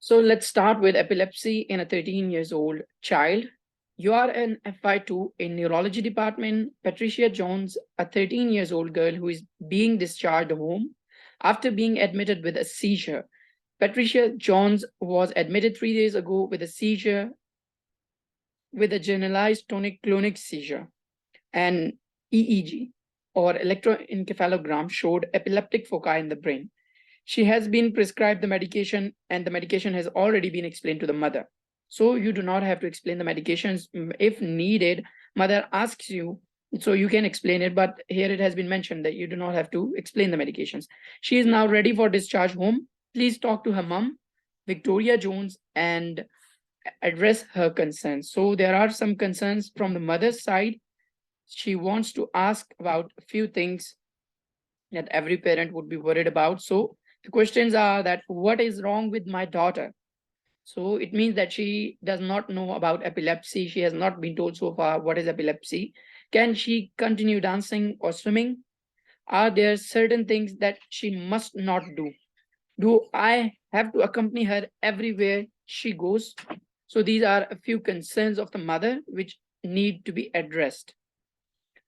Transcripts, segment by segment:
So let's start with epilepsy in a 13 years old child. You are an FI2 in neurology department. Patricia Jones, a 13 years old girl who is being discharged home after being admitted with a seizure. Patricia Jones was admitted 3 days ago with a seizure, with a generalized tonic-clonic seizure. An EEG or electroencephalogram showed epileptic foci in the brain. She has been prescribed the medication, and the medication has already been explained to the mother. So you do not have to explain the medications. If needed, mother asks you, so you can explain it, but here it has been mentioned that you do not have to explain the medications. She is now ready for discharge home. Please talk to her mom, Victoria Jones, and address her concerns. So there are some concerns from the mother's side. She wants to ask about a few things that every parent would be worried about. So the questions are that what is wrong with my daughter? So it means that she does not know about epilepsy. She has not been told so far what is epilepsy. Can she continue dancing or swimming? Are there certain things that she must not do? Do I have to accompany her everywhere she goes? So these are a few concerns of the mother which need to be addressed.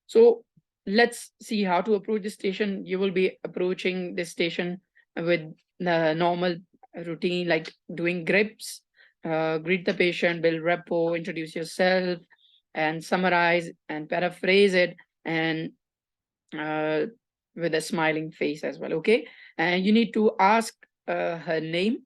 So let's see how to approach the station. You will be approaching this station with the normal routine, like doing grips, greet the patient, build rapport, introduce yourself, and summarize and paraphrase it, and with a smiling face as well. Okay, and you need to ask her name,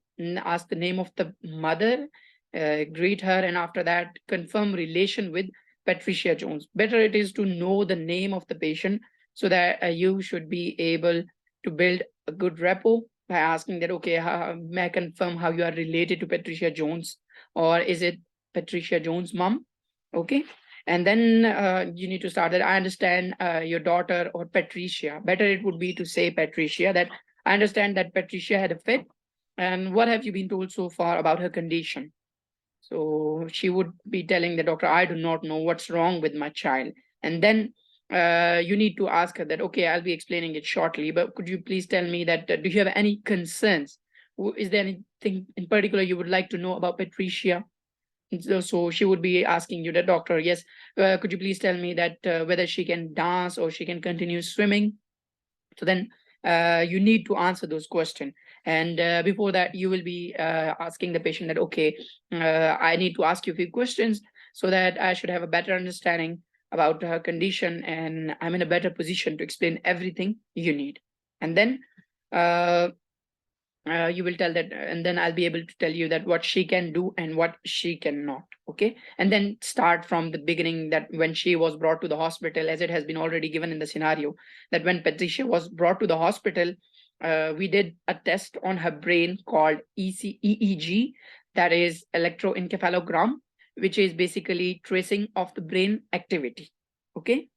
ask the name of the mother, greet her, and after that confirm relation with Patricia Jones. Better it is to know the name of the patient so that you should be able to build a good rapport by asking that, okay, may I confirm how you are related to Patricia Jones, or is it Patricia Jones' mom? Okay. And then you need to start that. I understand your daughter, or Patricia. Better it would be to say Patricia, that I understand that Patricia had a fit. And what have you been told so far about her condition? So she would be telling the doctor, I do not know what's wrong with my child. And then you need to ask her that, okay, I'll be explaining it shortly, but could you please tell me that, do you have any concerns? Is there anything in particular you would like to know about Patricia? So she would be asking you, the doctor, yes, could you please tell me that whether she can dance or she can continue swimming? So then you need to answer those questions. And before that, you will be asking the patient that, okay, I need to ask you a few questions so that I should have a better understanding about her condition, and I'm in a better position to explain everything you need. And then you will tell that, and then I'll be able to tell you that what she can do and what she cannot. Okay, and then start from the beginning, that when she was brought to the hospital, as it has been already given in the scenario, that when Patricia was brought to the hospital, we did a test on her brain called EEG, that is electroencephalogram, which is basically tracing of the brain activity. Okay,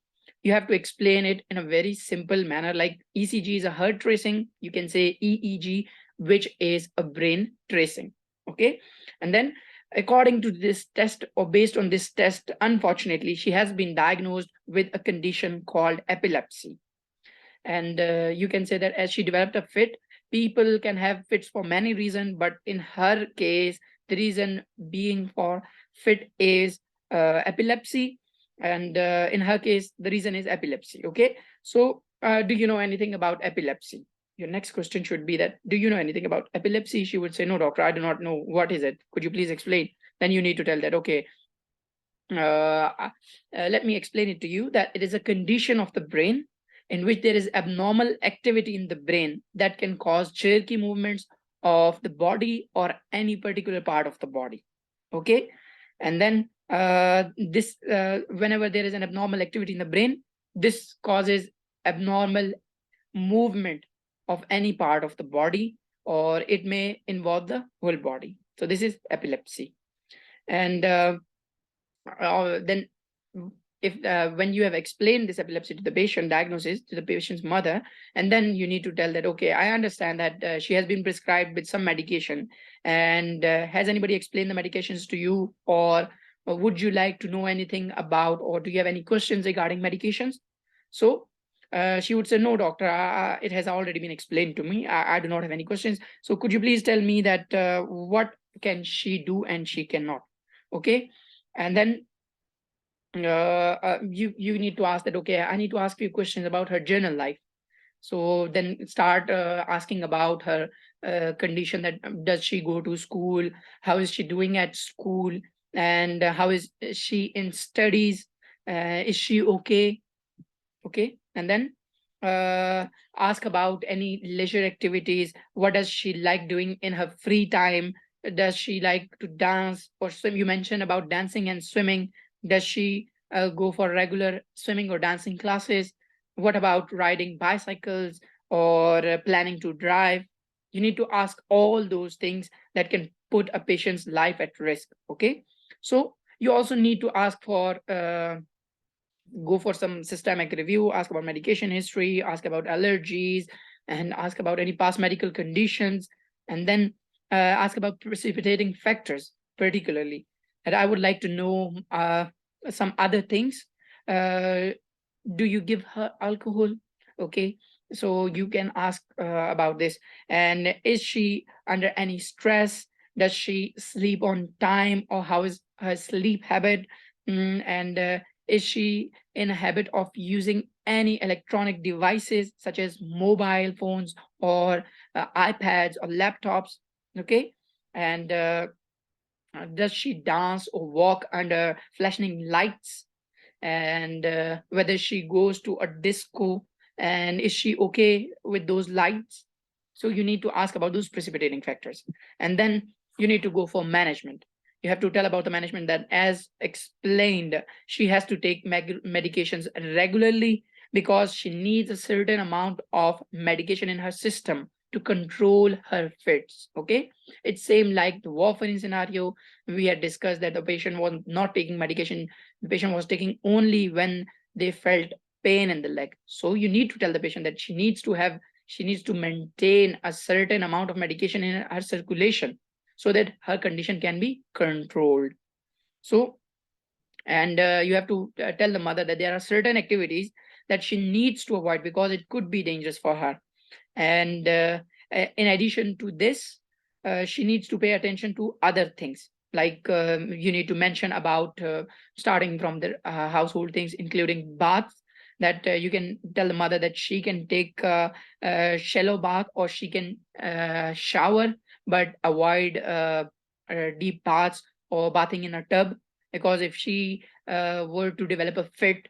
you have to explain it in a very simple manner, like ECG is a heart tracing, you can say EEG, which is a brain tracing. Okay, and then according to this test, or based on this test, unfortunately she has been diagnosed with a condition called epilepsy. And you can say that as she developed a fit, people can have fits for many reasons, but in her case the reason being for fit is epilepsy, and in her case the reason is epilepsy. Okay, so do you know anything about epilepsy? Your next question should be that, do you know anything about epilepsy? She would say, no doctor, I do not know. What is it? Could you please explain? Then you need to tell that, okay, let me explain it to you, that it is a condition of the brain in which there is abnormal activity in the brain that can cause jerky movements of the body or any particular part of the body. Okay, and then whenever there is an abnormal activity in the brain, this causes abnormal movement of any part of the body, or it may involve the whole body. So this is epilepsy. And then if when you have explained this epilepsy to the patient, diagnosis to the patient's mother, and then you need to tell that, okay, I understand that she has been prescribed with some medication, and has anybody explained the medications to you, or would you like to know anything about, or do you have any questions regarding medications? So she would say, no doctor, it has already been explained to me. I do not have any questions. So could you please tell me that what can she do and she cannot. Okay. And then you need to ask that, okay, I need to ask you questions about her journal life. So then start asking about her condition, that does she go to school, how is she doing at school, and how is she in studies, is she okay. Okay. And then uh, ask about any leisure activities, what does she like doing in her free time, does she like to dance or swim? You mentioned about dancing and swimming. Does she go for regular swimming or dancing classes? What about riding bicycles or planning to drive? You need to ask all those things that can put a patient's life at risk. Okay. So you also need to ask for go for some systemic review, ask about medication history, ask about allergies, and ask about any past medical conditions, and then ask about precipitating factors, particularly. And I would like to know some other things. Uh, do you give her alcohol? Okay, so you can ask about this. And is she under any stress? Does she sleep on time, or how is her sleep habit? And is she in a habit of using any electronic devices such as mobile phones or iPads or laptops? Okay. And does she dance or walk under flashing lights? And whether she goes to a disco, and is she okay with those lights? So you need to ask about those precipitating factors. And then you need to go for management. You have to tell about the management, that as explained, she has to take medications regularly, because she needs a certain amount of medication in her system to control her fits. Okay. It's same like the warfarin scenario. We had discussed that the patient was not taking medication, the patient was taking only when they felt pain in the leg. So you need to tell the patient that she needs to maintain a certain amount of medication in her circulation, so that her condition can be controlled. So, and you have to tell the mother that there are certain activities that she needs to avoid, because it could be dangerous for her. And in addition to this, she needs to pay attention to other things, like you need to mention about starting from the household things, including baths, that you can tell the mother that she can take a shallow bath, or she can shower, but avoid deep baths or bathing in a tub, because if she were to develop a fit,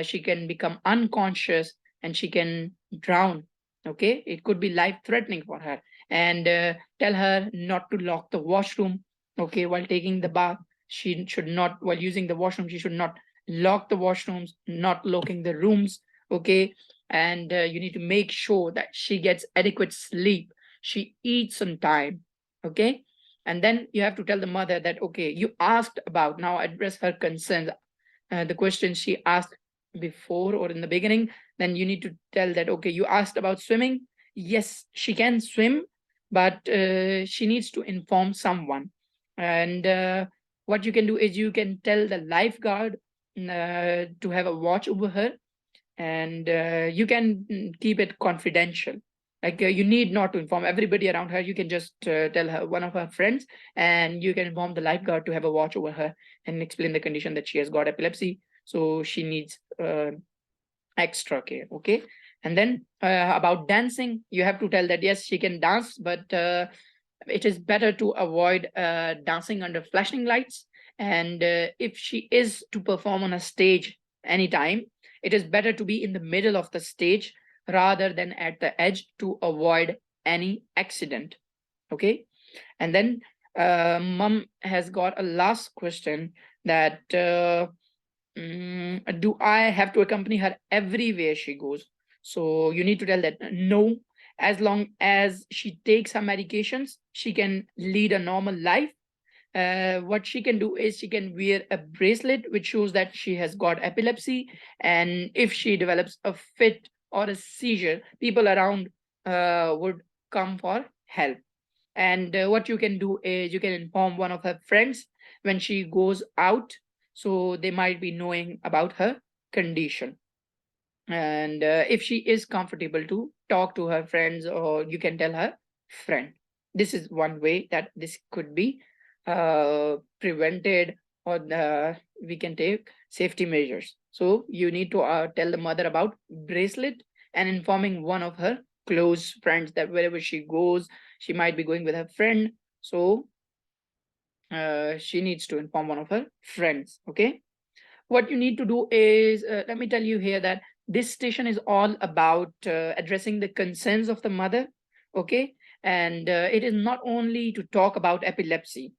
she can become unconscious and she can drown. Okay, it could be life threatening for her. And tell her not to lock the washroom. Okay, while taking the bath, she should not, while using the washroom, she should not lock the washrooms, not locking the rooms. Okay. And you need to make sure that she gets adequate sleep, she eats on time. Okay. And then you have to tell the mother that, okay, you asked about, now address her concerns, the question she asked before or in the beginning. Then you need to tell that, okay, you asked about swimming. Yes, she can swim, but she needs to inform someone. And what you can do is you can tell the lifeguard to have a watch over her, and you can keep it confidential. Like you need not to inform everybody around her. You can just tell her, one of her friends, and you can inform the lifeguard to have a watch over her and explain the condition, that she has got epilepsy, so she needs extra care. Okay. And then about dancing, you have to tell that yes, she can dance, but it is better to avoid dancing under flashing lights. And if she is to perform on a stage anytime, it is better to be in the middle of the stage rather than at the edge, to avoid any accident. Okay. And then mom has got a last question, that do I have to accompany her everywhere she goes? So you need to tell that no, as long as she takes her medications, she can lead a normal life. What she can do is she can wear a bracelet which shows that she has got epilepsy, and if she develops a fit or a seizure, people around would come for help. And what you can do is you can inform one of her friends when she goes out, so they might be knowing about her condition. And if she is comfortable to talk to her friends, or you can tell her friend. This is one way that this could be prevented, or we can take safety measures. So you need to tell the mother about bracelet and informing one of her close friends that wherever she goes, she might be going with her friend. So she needs to inform one of her friends. Okay. What you need to do is, let me tell you here that this station is all about addressing the concerns of the mother. Okay. And it is not only to talk about epilepsy.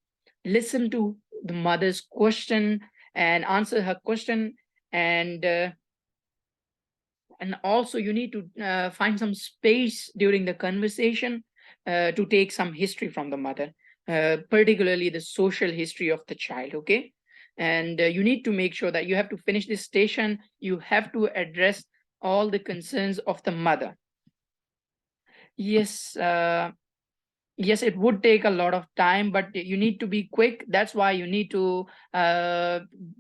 Listen to the mother's question and answer her question. And also you need to find some space during the conversation to take some history from the mother, particularly the social history of the child. Okay. And you need to make sure that you have to finish this station. You have to address all the concerns of the mother. Yes. Yes, it would take a lot of time, but you need to be quick. That's why you need to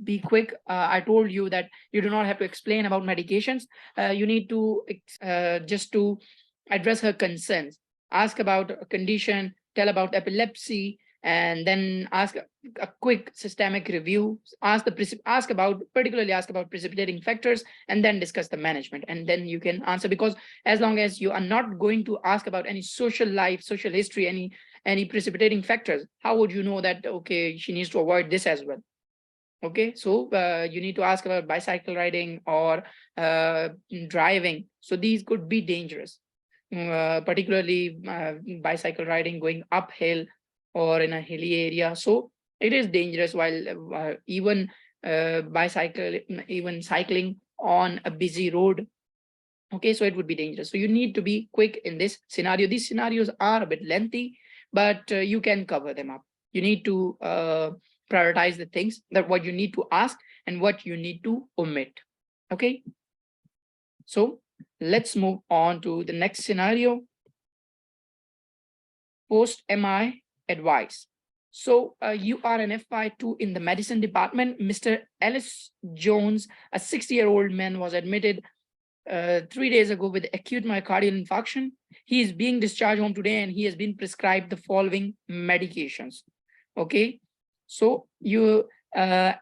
be quick. I told you that you do not have to explain about medications. You need to just to address her concerns, ask about a condition, tell about epilepsy, and then ask a quick systemic review. Particularly ask about precipitating factors, and then discuss the management. And then you can answer, because as long as you are not going to ask about any social life, social history, any precipitating factors, how would you know that okay, she needs to avoid this as well? Okay, so you need to ask about bicycle riding or driving. So these could be dangerous, particularly bicycle riding going uphill or in a hilly area. So it is dangerous, while even cycling on a busy road. Okay, so it would be dangerous. So you need to be quick in this scenario. These scenarios are a bit lengthy, but you can cover them up. You need to prioritize the things that what you need to ask and what you need to omit. Okay, so let's move on to the next scenario. Post-MI advice. So you are an FY2 in the medicine department. Mr. Ellis Jones, a 60-year-old man, was admitted 3 days ago with acute myocardial infarction. He is being discharged home today, and he has been prescribed the following medications. Okay, so you have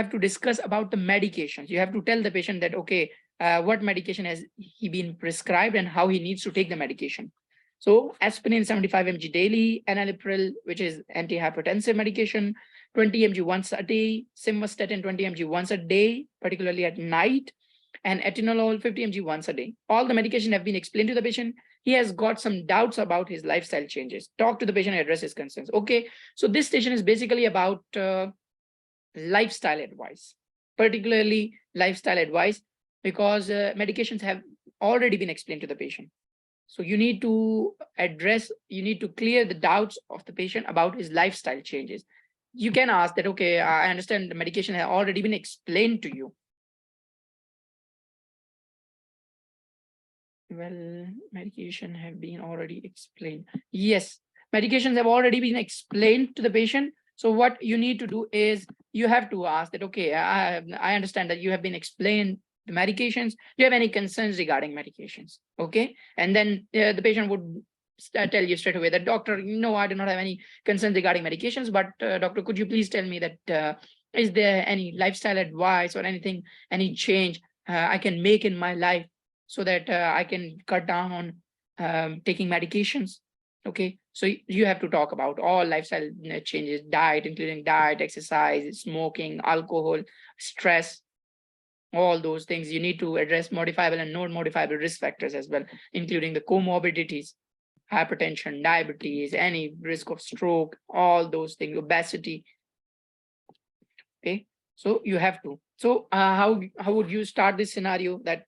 to discuss about the medications. You have to tell the patient that, okay, what medication has he been prescribed and how he needs to take the medication. So aspirin 75 mg daily, enalapril, which is antihypertensive medication, 20 mg once a day, simvastatin 20 mg once a day, particularly at night, and atenolol 50 mg once a day. All the medication have been explained to the patient. He has got some doubts about his lifestyle changes. Talk to the patient and address his concerns. Okay, so this station is basically about lifestyle advice, particularly lifestyle advice, because medications have already been explained to the patient. So you need to clear the doubts of the patient about his lifestyle changes. You can ask that, okay, I understand the medication has already been explained to you. Well, medication have been already explained. Yes, medications have already been explained to the patient. So what you need to do is you have to ask that, okay, I understand that you have been explained the medications. Do you have any concerns regarding medications? Okay, and then the patient would tell you straight away that, doctor, no, I do not have any concerns regarding medications, but doctor, could you please tell me that is there any lifestyle advice or anything, any change I can make in my life so that I can cut down on taking medications? Okay, so you have to talk about all lifestyle changes, diet, including diet, exercise, smoking, alcohol, stress, all those things. You need to address modifiable and non-modifiable risk factors as well, including the comorbidities, hypertension, diabetes, any risk of stroke, all those things, obesity. Okay, so you have to. So how would you start this scenario? That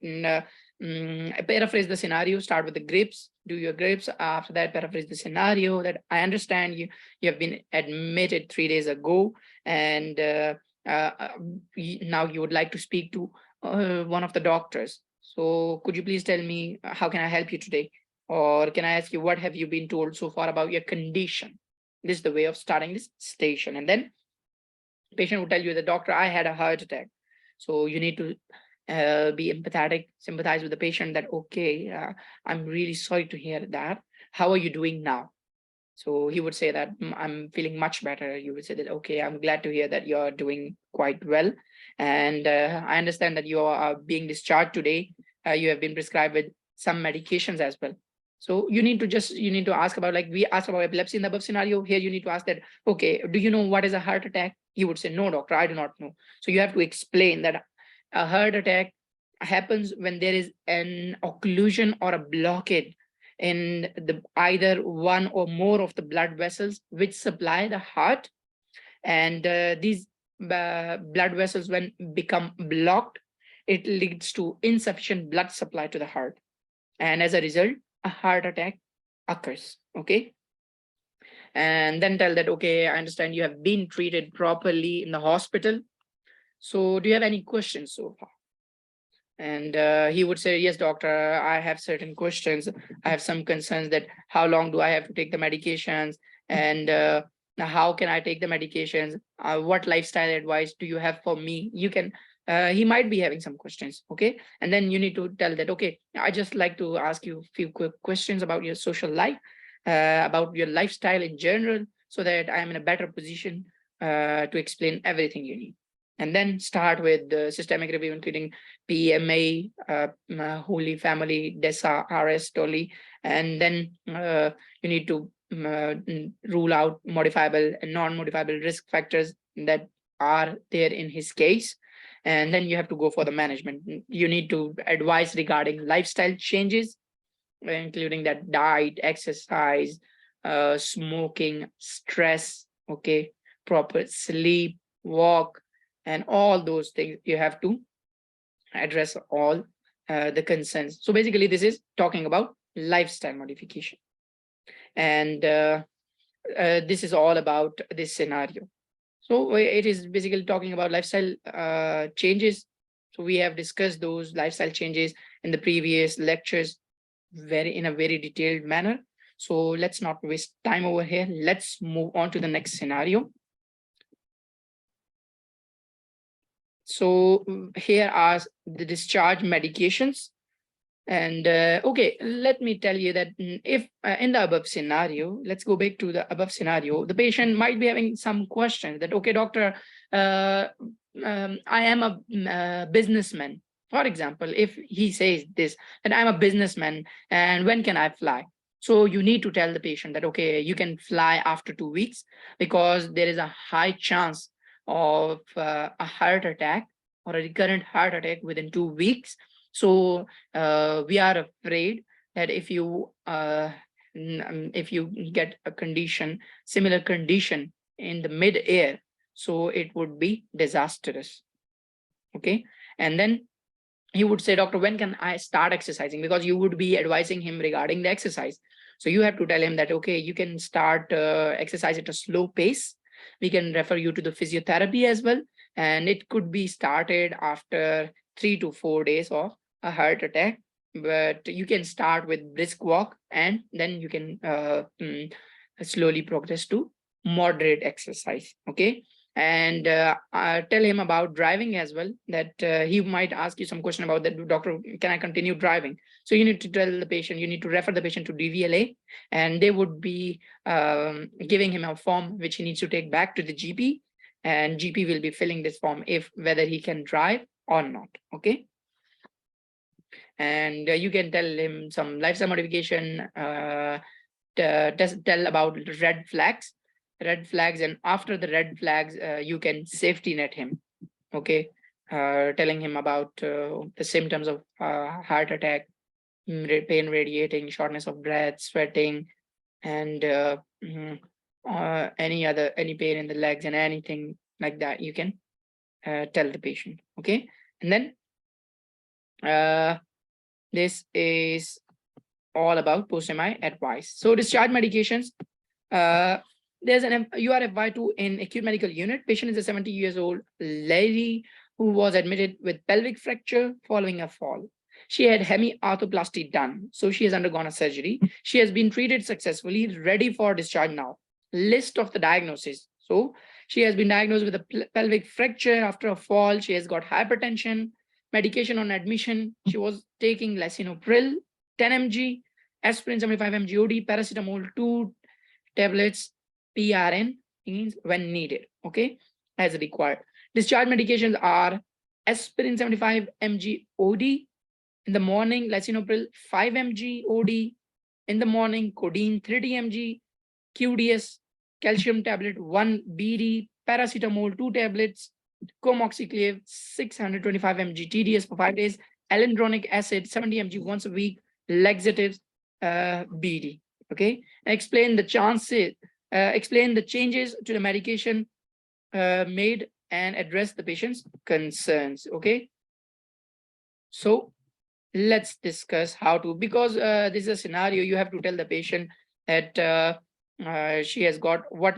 paraphrase the scenario. Start with the grips. Do your grips. After that, paraphrase the scenario. That I understand you have been admitted 3 days ago, and now you would like to speak to one of the doctors. So could you please tell me how can I help you today? Or can I ask you, what have you been told so far about your condition? This is the way of starting this station. And then patient will tell you, the doctor, I had a heart attack. So you need to be empathetic, sympathize with the patient that, okay, I'm really sorry to hear that. How are you doing now? So he would say that I'm feeling much better. You would say that, okay, I'm glad to hear that you're doing quite well. And I understand that you are being discharged today. You have been prescribed with some medications as well. So you need to ask about, like we asked about epilepsy in the above scenario. Here you need to ask that, okay, do you know what is a heart attack? He would say, no, doctor, I do not know. So you have to explain that a heart attack happens when there is an occlusion or a blockade in the either one or more of the blood vessels which supply the heart, and these blood vessels, when become blocked, it leads to insufficient blood supply to the heart, and as a result a heart attack occurs. Okay, and then tell that, okay, I understand you have been treated properly in the hospital, so do you have any questions so far? And he would say, yes, doctor, I have certain questions. I have some concerns that how long do I have to take the medications? And how can I take the medications? What lifestyle advice do you have for me? You can, he might be having some questions. Okay. And then you need to tell that, okay, I just like to ask you a few quick questions about your social life, about your lifestyle in general, so that I am in a better position to explain everything you need. And then start with the systemic review, including PMA, Holy Family, DESA, RS, TOLI, and then you need to rule out modifiable and non-modifiable risk factors that are there in his case. And then you have to go for the management. You need to advise regarding lifestyle changes, including that diet, exercise, smoking, stress, okay, proper sleep, walk, and all those things. You have to address all the concerns. So basically this is talking about lifestyle modification, and this is all about this scenario. So it is basically talking about lifestyle changes. So we have discussed those lifestyle changes in the previous lectures in a very detailed manner. So let's not waste time over here. Let's move on to the next scenario. So here are the discharge medications. And okay, let me tell you that if in the above scenario, let's go back to the above scenario, the patient might be having some questions that, okay, doctor, I am a businessman. For example, if he says this, that I'm a businessman and when can I fly? So you need to tell the patient that, okay, you can fly after 2 weeks, because there is a high chance of a heart attack or a recurrent heart attack within 2 weeks. So we are afraid that if you get a condition, similar condition in the mid-air, so it would be disastrous. Okay, and then he would say, doctor, when can I start exercising? Because you would be advising him regarding the exercise. So you have to tell him that, okay, you can start exercise at a slow pace. We can refer you to the physiotherapy as well. And it could be started after 3 to 4 days of a heart attack. But you can start with brisk walk, and then you can slowly progress to moderate exercise. Okay. And tell him about driving as well, that he might ask you some question about that, doctor, can I continue driving? So you need to tell the patient, you need to refer the patient to DVLA, and they would be giving him a form which he needs to take back to the GP, and GP will be filling this form if whether he can drive or not. Okay. And you can tell him some lifestyle modification, tell about red flags, and after the red flags, you can safety net him. Okay, telling him about the symptoms of heart attack, pain radiating, shortness of breath, sweating, and any pain in the legs and anything like that, you can tell the patient. Okay, and then this is all about post-MI advice. So discharge medications. There's an URFY2 in acute medical unit. Patient is a 70 years old lady who was admitted with pelvic fracture following a fall. She had hemiarthroplasty done, so she has undergone a surgery. She has been treated successfully, ready for discharge now. List of the diagnosis. So she has been diagnosed with a pelvic fracture after a fall. She has got hypertension. Medication on admission, she was taking lisinopril 10 mg, aspirin 75 mg OD, paracetamol 2 tablets. PRN means when needed, okay, as required. Discharge medications are aspirin 75 mg OD in the morning, lisinopril 5 mg OD in the morning, codeine 30 mg, QDS, calcium tablet 1 BD, paracetamol 2 tablets, comoxiclav 625 mg TDS for 5 days, alendronic acid 70 mg once a week, laxatives BD. Okay, explain the changes to the medication made and address the patient's concerns. Okay, so let's discuss how to, because this is a scenario you have to tell the patient that she has got what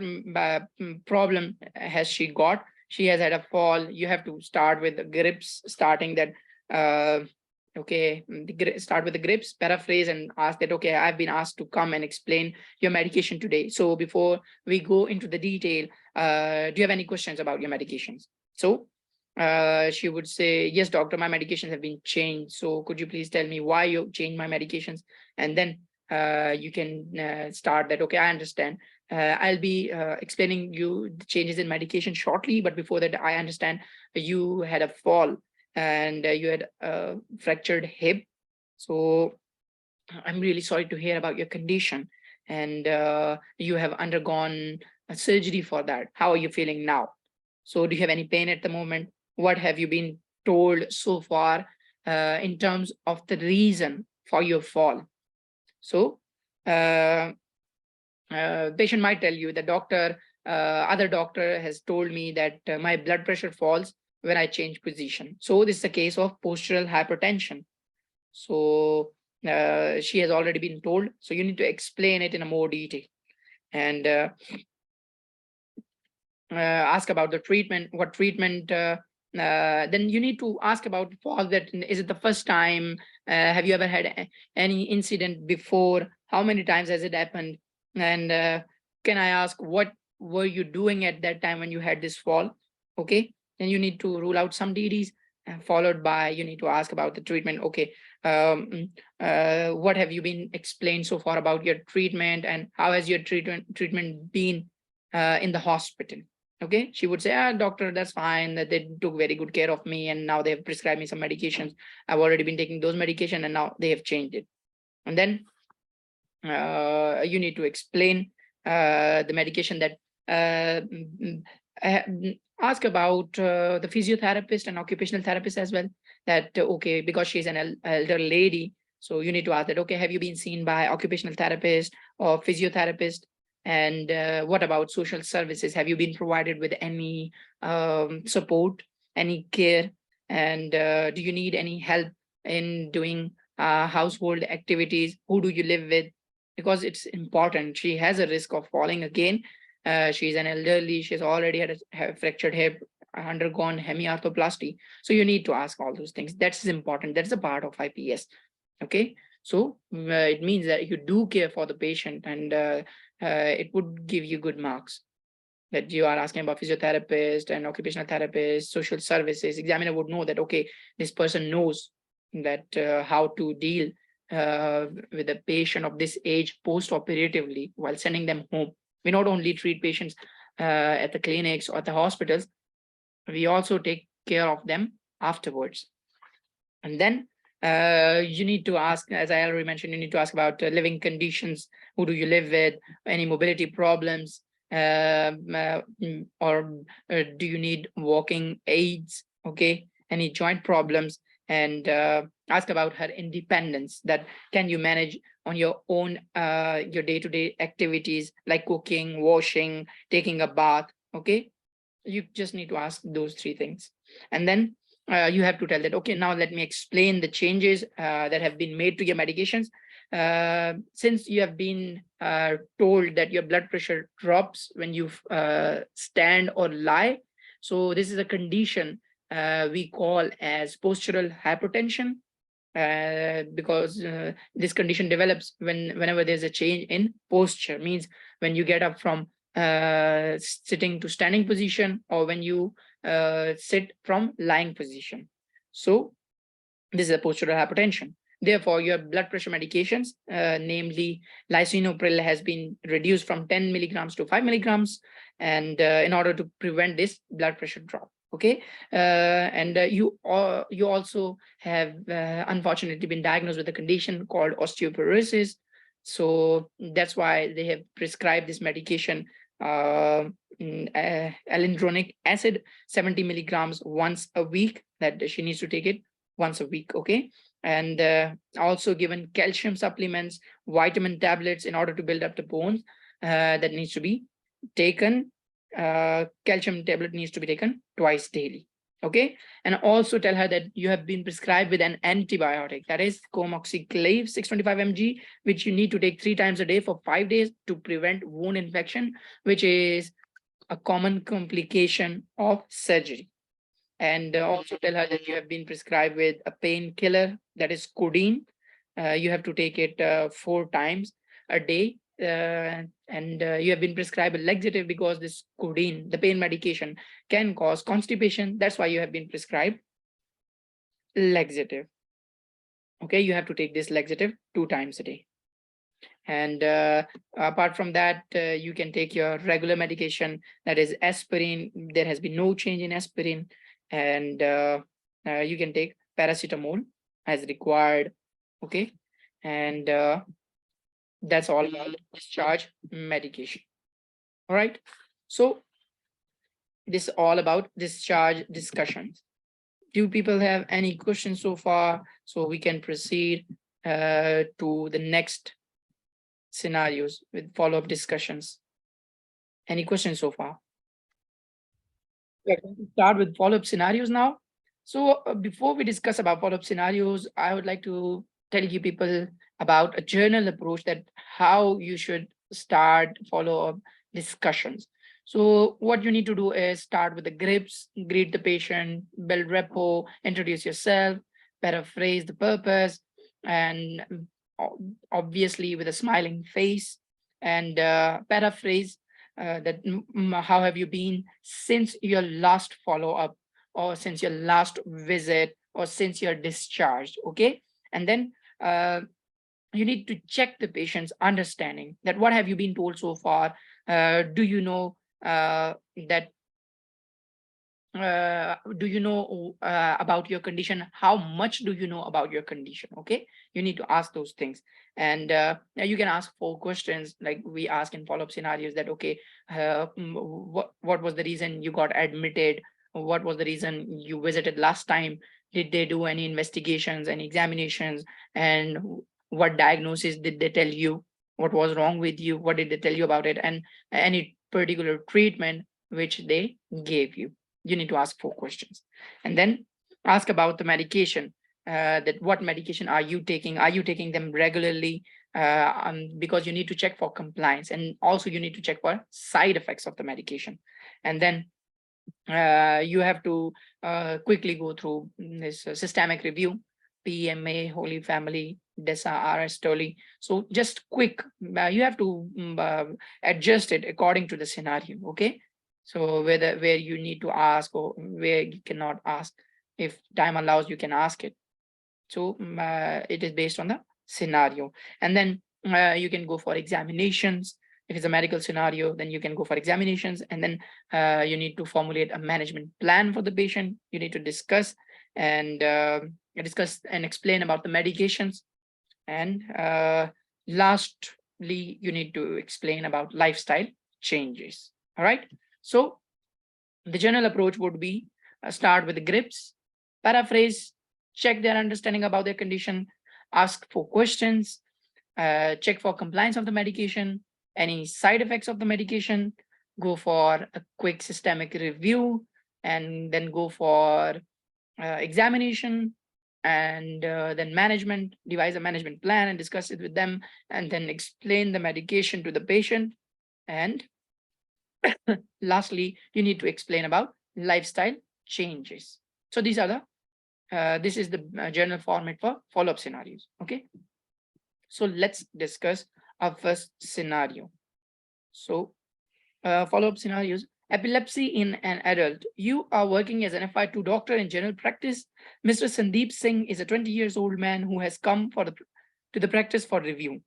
problem has she got. She has had a fall. You have to start with the grips, starting that okay, start with the grips, paraphrase and ask that, okay, I've been asked to come and explain your medication today. So before we go into the detail, do you have any questions about your medications? So she would say, yes, doctor, my medications have been changed. So could you please tell me why you changed my medications? And then you can start that, okay, I understand. I'll be explaining you the changes in medication shortly. But before that, I understand you had a fall and you had a fractured hip. So I'm really sorry to hear about your condition. And you have undergone a surgery for that. How are you feeling now? So do you have any pain at the moment? What have you been told so far in terms of the reason for your fall? So patient might tell you, the doctor, other doctor has told me that my blood pressure falls when I change position. So this is a case of postural hypertension. So she has already been told. So you need to explain it in a more detail and ask about the treatment, what treatment. Then you need to ask about fall. That is it the first time? Have you ever had any incident before? How many times has it happened? And can I ask what were you doing at that time when you had this fall? Okay, then you need to rule out some DDs, followed by you need to ask about the treatment. Okay, what have you been explained so far about your treatment, and how has your treatment been in the hospital? Okay, she would say, doctor, that's fine, that they took very good care of me, and now they have prescribed me some medications. I've already been taking those medications, and now they have changed it. And then you need to explain the medication that ask about the physiotherapist and occupational therapist as well. That okay, because she's an elder lady, so you need to ask that, okay, have you been seen by occupational therapist or physiotherapist? And what about social services? Have you been provided with any support, any care? And do you need any help in doing household activities? Who do you live with? Because it's important. She has a risk of falling again. She's an elderly. She's already had a fractured hip, undergone hemiarthroplasty. So you need to ask all those things. That's important. That's a part of IPS. Okay. So it means that you do care for the patient, and it would give you good marks. That you are asking about physiotherapist and occupational therapist, social services. Examiner would know that, okay, this person knows that how to deal with a patient of this age post-operatively while sending them home. We not only treat patients at the clinics or the hospitals, we also take care of them afterwards. And then you need to ask, as I already mentioned, you need to ask about living conditions. Who do you live with? Any mobility problems? Or do you need walking aids? Okay, any joint problems? And ask about her independence. That can you manage on your own your day-to-day activities like cooking, washing, taking a bath? Okay, you just need to ask those three things. And then you have to tell that, okay, now let me explain the changes that have been made to your medications. Since you have been told that your blood pressure drops when you stand or lie, so this is a condition we call as postural hypertension, because this condition develops whenever there's a change in posture. Means when you get up from sitting to standing position, or when you sit from lying position. So this is a postural hypertension. Therefore, your blood pressure medications, namely lisinopril, has been reduced from 10 milligrams to 5 milligrams, and in order to prevent this blood pressure drop. Okay, and you also have unfortunately been diagnosed with a condition called osteoporosis. So that's why they have prescribed this medication, alendronic acid, 70 milligrams once a week, that she needs to take it once a week. Okay, and also given calcium supplements, vitamin tablets in order to build up the bones, that needs to be taken. Calcium tablet needs to be taken twice daily. Okay, and also tell her that you have been prescribed with an antibiotic, that is comoxiclav 625 mg, which you need to take 3 times a day for 5 days to prevent wound infection, which is a common complication of surgery. And also tell her that you have been prescribed with a painkiller, that is codeine. You have to take it 4 times a day. And you have been prescribed a laxative, because this codeine, the pain medication, can cause constipation. That's why you have been prescribed laxative. Okay, you have to take this laxative 2 times a day. And apart from that, you can take your regular medication, that is aspirin. There has been no change in aspirin. And you can take paracetamol as required. Okay, and that's all about discharge medication. All right, so this is all about discharge discussions. Do people have any questions so far? So we can proceed to the next scenarios with follow-up discussions. Any questions so far? We're going to start with follow-up scenarios now. So before we discuss about follow-up scenarios, I would like to tell you people about a journal approach, that how you should start follow-up discussions. So what you need to do is start with the grips, greet the patient, build rapport, introduce yourself, paraphrase the purpose, and obviously with a smiling face, and paraphrase that how have you been since your last follow-up, or since your last visit, or since you're discharged. Okay, and then you need to check the patient's understanding, that what have you been told so far. Do you know about your condition? How much do you know about your condition? Okay, you need to ask those things. And you can ask 4 questions, like we ask in follow-up scenarios, that okay, what was the reason you got admitted? What was the reason you visited last time? Did they do any investigations, any examinations? And what diagnosis did they tell you? What was wrong with you? What did they tell you about it? And any particular treatment which they gave you. You need to ask 4 questions. And then ask about the medication, that what medication are you taking? Are you taking them regularly? Because you need to check for compliance, and also you need to check for side effects of the medication. And then you have to quickly go through this systemic review, PMA, Holy Family, DESA, RS, TOLI. So just quick, you have to adjust it according to the scenario. Okay, so where you need to ask, or where you cannot ask. If time allows, you can ask it. So it is based on the scenario. And then you can go for examinations. If it's a medical scenario, then you can go for examinations. And then you need to formulate a management plan for the patient. You need to discuss and explain about the medications. And lastly, you need to explain about lifestyle changes. All right. So the general approach would be start with the grips, paraphrase, check their understanding about their condition, ask for questions, check for compliance of the medication, any side effects of the medication, go for a quick systemic review, and then go for examination, and then management, devise a management plan and discuss it with them, and then explain the medication to the patient. And lastly, you need to explain about lifestyle changes. So these are the this is the general format for follow-up scenarios. Okay, so let's discuss our first scenario. So follow-up scenarios, Epilepsy in an adult. You are working as an FI2 doctor in general practice. Mr. Sandeep Singh is a 20 years old man who has come to the practice for review.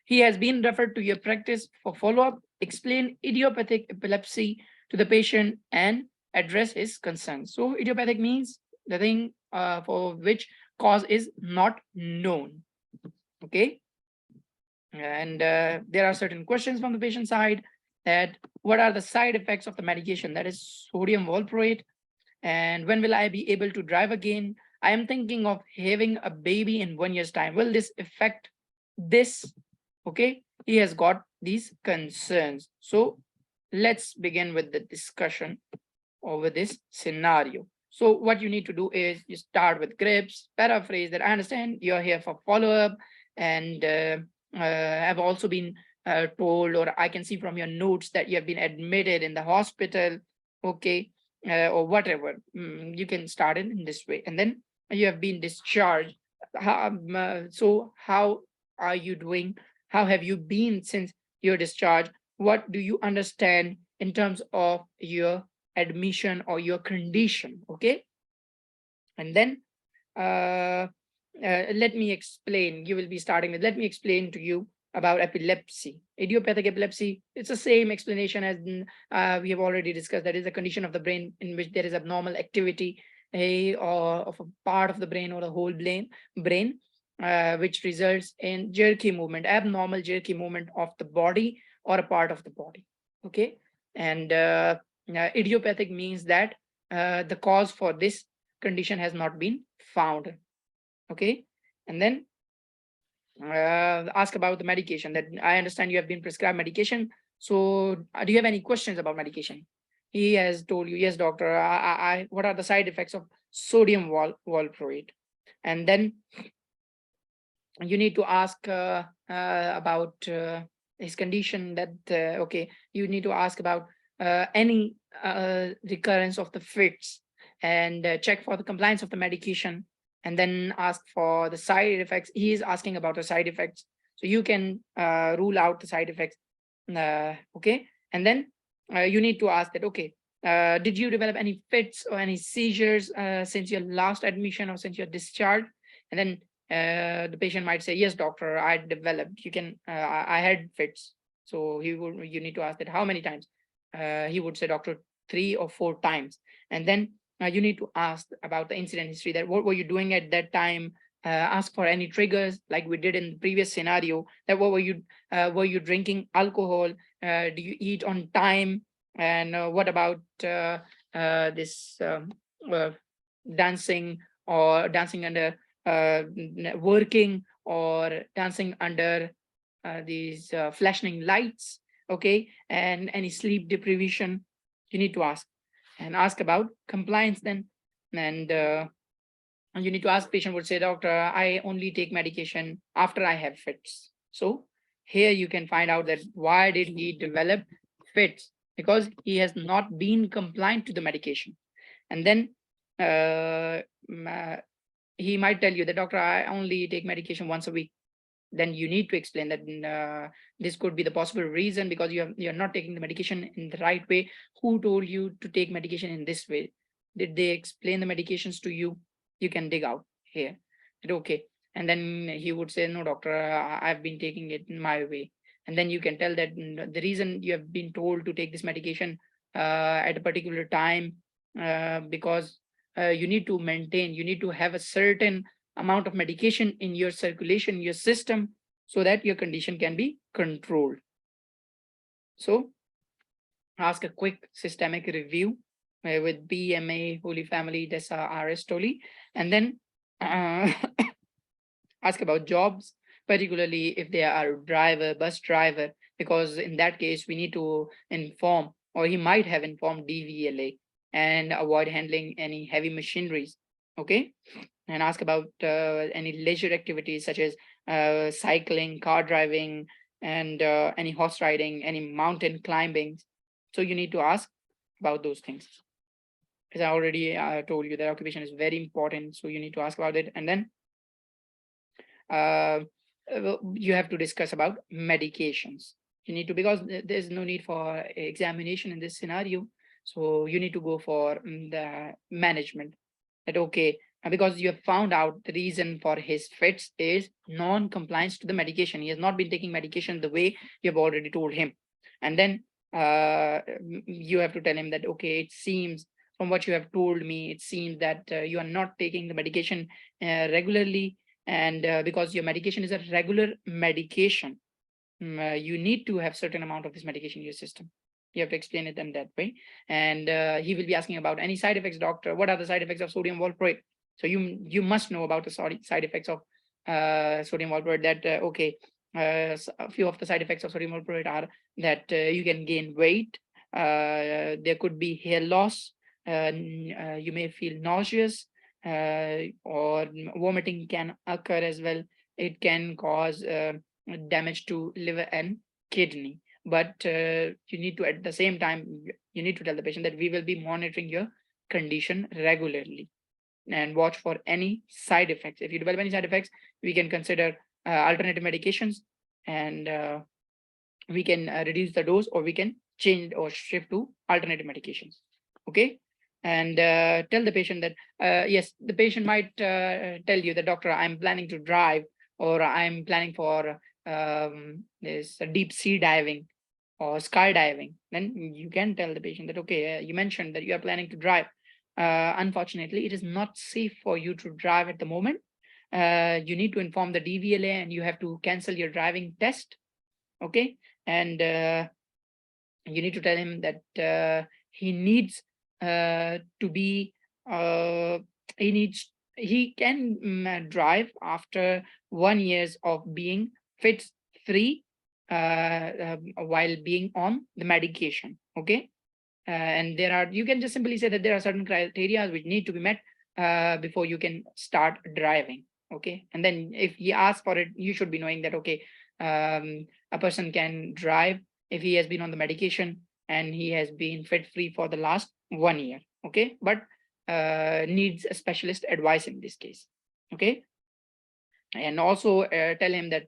He has been referred to your practice for follow-up, explain idiopathic epilepsy to the patient, and address his concerns. So idiopathic means the thing for which cause is not known. Okay. And there are certain questions from the patient side, that what are the side effects of the medication, that is sodium valproate, and when will I be able to drive again? I am thinking of having a baby in 1 year's time. Will this affect this? Okay, he has got these concerns. So let's begin with the discussion over this scenario. So what you need to do is you start with grips, paraphrase that I understand you're here for follow-up, and have also been told, or I can see from your notes, that you have been admitted in the hospital, okay, or whatever. You can start it in this way, and then you have been discharged. So how are you doing? How have you been since your discharge? What do you understand in terms of your admission or your condition? Okay, and then let me explain. You will be starting with, let me explain to you about epilepsy. Idiopathic epilepsy, it's the same explanation as we have already discussed. That is a condition of the brain in which there is abnormal activity or of a part of the brain or the whole brain, which results in jerky movement, abnormal jerky movement of the body or a part of the body. Okay, and idiopathic means that the cause for this condition has not been found. Okay, and then ask about the medication. That I understand you have been prescribed medication. So do you have any questions about medication? He has told you, yes, doctor. What are the side effects of sodium valproate? And then you need to ask about his condition. That okay, you need to ask about any recurrence of the fits, and check for the compliance of the medication, and then ask for the side effects. He is asking about the side effects, so you can rule out the side effects. Okay, and then you need to ask that, okay, did you develop any fits or any seizures since your last admission or since your discharge? And then the patient might say, yes, doctor, I developed. You can, I had fits. So you need to ask that how many times. He would say, doctor, 3 or 4 times. And then you need to ask about the incident history, that what were you doing at that time? Ask for any triggers, like we did in the previous scenario, that what were you drinking alcohol? Do you eat on time? And what about this dancing, or dancing under working, or dancing under these flashing lights? Okay, and any sleep deprivation, you need to ask. And ask about compliance then. And you need to ask, patient would say, doctor, I only take medication after I have fits. So here you can find out that why did he develop fits? Because he has not been compliant to the medication. And then he might tell you that, doctor, I only take medication once a week. Then you need to explain that this could be the possible reason, because you're not taking the medication in the right way. Who told you to take medication in this way? Did they explain the medications to you? You can dig out here. Okay. And then he would say, no, doctor, I've been taking it in my way. And then you can tell that the reason you have been told to take this medication at a particular time, because you need to maintain, you need to have a certain amount of medication in your circulation, your system, so that your condition can be controlled. So ask a quick systemic review with BMA, Holy Family, DESA, RS, TOLI, and then ask about jobs, particularly if they are driver, bus driver, because in that case, we need to inform, or he might have informed DVLA, and avoid handling any heavy machineries. Okay. And ask about any leisure activities such as cycling, car driving, and any horse riding, any mountain climbing. So you need to ask about those things. As I already told you, that occupation is very important. So you need to ask about it. And then you have to discuss about medications. You need to, because there's no need for examination in this scenario. So you need to go for the management. That okay, because you have found out the reason for his fits is non-compliance to the medication. He has not been taking medication the way you have already told him. And then you have to tell him that, okay, it seems from what you have told me, it seems that you are not taking the medication regularly. And because your medication is a regular medication, you need to have certain amount of this medication in your system. You have to explain it in that way. And he will be asking about any side effects, doctor. What are the side effects of sodium valproate? So you must know about the side effects of sodium valproate. That okay, a few of the side effects of sodium valproate are that you can gain weight. There could be hair loss. You may feel nauseous, or vomiting can occur as well. It can cause damage to liver and kidney. But you need to, at the same time, you need to tell the patient that we will be monitoring your condition regularly and watch for any side effects. If you develop any side effects, we can consider alternative medications, and we can reduce the dose, or we can change or shift to alternative medications. Okay. And tell the patient that yes, the patient might tell you that, doctor, I'm planning to drive, or I'm planning for this deep sea diving or skydiving. Then you can tell the patient that, okay, you mentioned that you are planning to drive. Unfortunately, it is not safe for you to drive at the moment. You need to inform the DVLA, and you have to cancel your driving test. Okay. And you need to tell him that he needs to be he can drive after 1 year of being fit free while being on the medication. Okay. And you can just simply say that there are certain criteria which need to be met before you can start driving. Okay. And then if he asks for it, you should be knowing that, okay, a person can drive if he has been on the medication and he has been fit free for the last 1 year. Okay. But needs a specialist advice in this case. Okay. And also tell him that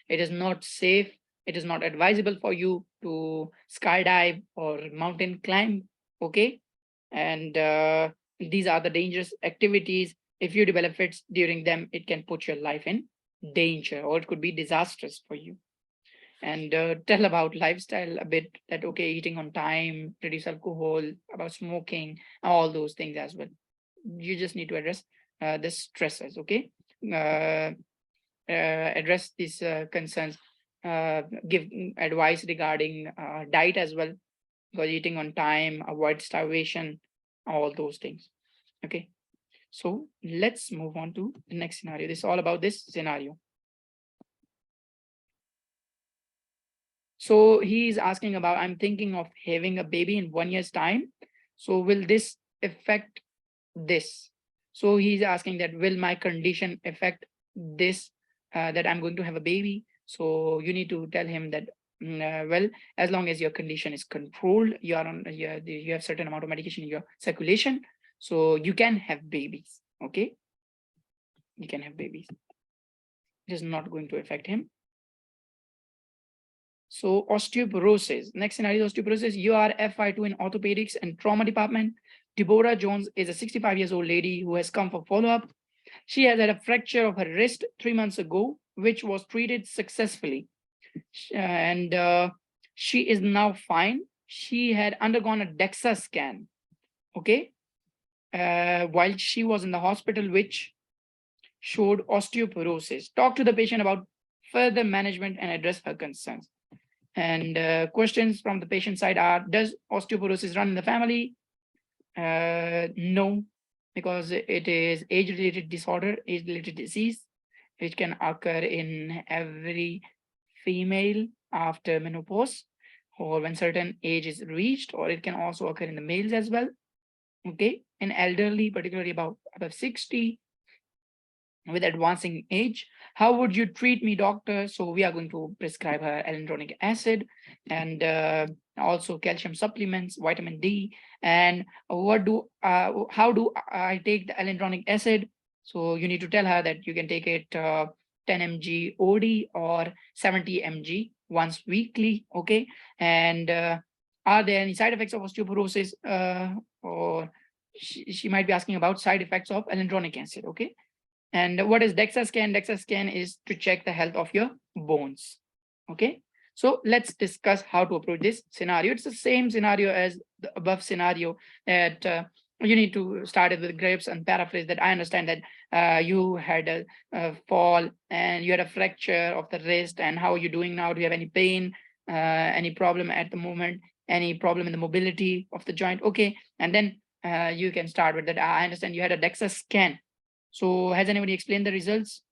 it is not safe, it is not advisable for you to skydive or mountain climb. Okay. And these are the dangerous activities. If you develop fits during them, it can put your life in danger, or it could be disastrous for you. And tell about lifestyle a bit, that okay, eating on time, reduce alcohol, about smoking, all those things as well. You just need to address the stresses. Okay. Address these concerns, give advice regarding diet as well, because eating on time, avoid starvation, all those things. Okay. So let's move on to the next scenario. This is all about this scenario. So he's asking about, I'm thinking of having a baby in 1 year's time. So will this affect this? So he's asking that, will my condition affect this, that I'm going to have a baby? So you need to tell him that, well, as long as your condition is controlled, you are on, you have certain amount of medication in your circulation, so you can have babies. Okay. You can have babies. It is not going to affect him. So osteoporosis, next scenario is osteoporosis. You are FI2 in orthopedics and trauma department. Deborah Jones is a 65 years old lady who has come for follow-up. She has had a fracture of her wrist 3 months ago, which was treated successfully. And she is now fine. She had undergone a DEXA scan, okay, while she was in the hospital, which showed osteoporosis. Talk to the patient about further management and address her concerns. And questions from the patient side are, does osteoporosis run in the family? No, because it is age-related disorder, age-related disease, which can occur in every female after menopause, or when certain age is reached, or it can also occur in the males as well. Okay, in elderly, particularly above 60, with advancing age. How would you treat me, doctor? So we are going to prescribe her hyaluronic acid, and also calcium supplements, vitamin D. And how do I take the hyaluronic acid? So you need to tell her that you can take it 10 mg OD or 70 mg once weekly. Okay. And are there any side effects of osteoporosis? Or she might be asking about side effects of alendronic acid. Okay. And what is DEXA scan? DEXA scan is to check the health of your bones. Okay. So let's discuss how to approach this scenario. It's the same scenario as the above scenario that you need to start it with grapes and paraphrase that I understand that you had a fall and you had a fracture of the wrist, and how are you doing now? Do you have any pain, any problem at the moment, any problem in the mobility of the joint? Okay. And then you can start with that. I understand you had a DEXA scan. So has anybody explained the results?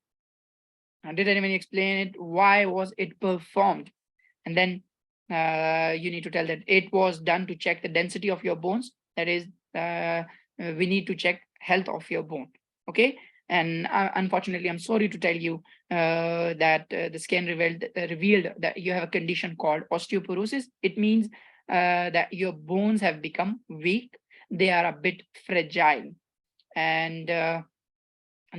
Did anybody explain it? Why was it performed? And then you need to tell that it was done to check the density of your bones. That is, we need to check health of your bone. Okay. And unfortunately, I'm sorry to tell you that the scan revealed that you have a condition called osteoporosis. It means that your bones have become weak. They are a bit fragile. And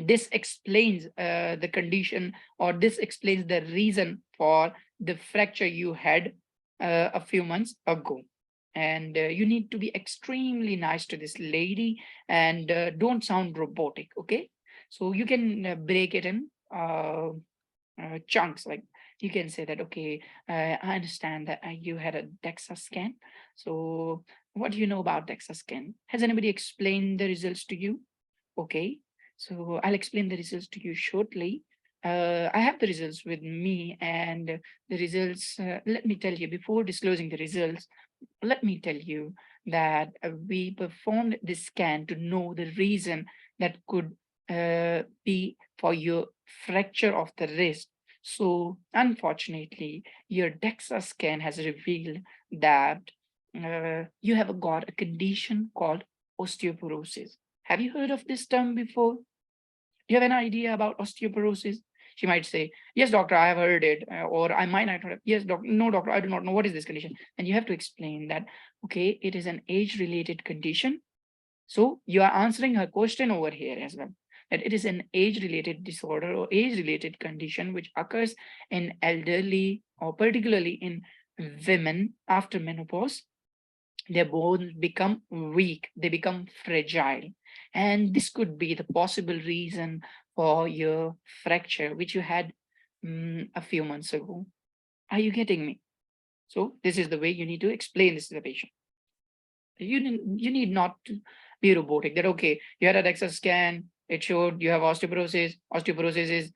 this explains the condition, or this explains the reason for the fracture you had a few months ago. And you need to be extremely nice to this lady, and don't sound robotic. Okay. So you can break it in chunks. Like you can say that, okay, I understand that you had a DEXA scan. So what do you know about DEXA scan? Has anybody explained the results to you? Okay. So I'll explain the results to you shortly. I have the results with me, and the results, let me tell you, before disclosing the results, let me tell you that we performed this scan to know the reason that could be for your fracture of the wrist. So unfortunately, your DEXA scan has revealed that you have got a condition called osteoporosis. Have you heard of this term before? Do you have an idea about osteoporosis? She might say, yes, doctor, I have heard it. Or I might not have. Yes, doctor. No, doctor, I do not know. What is this condition? And you have to explain that, okay, it is an age-related condition. So you are answering her question over here as well, that it is an age-related disorder or age-related condition which occurs in elderly, or particularly in women after menopause. Their bones become weak, they become fragile. And this could be the possible reason for your fracture, which you had a few months ago. Are you getting me? So this is the way you need to explain this to the patient. You need not to be robotic, that, okay, you had a DEXA scan, it showed you have osteoporosis. Osteoporosis is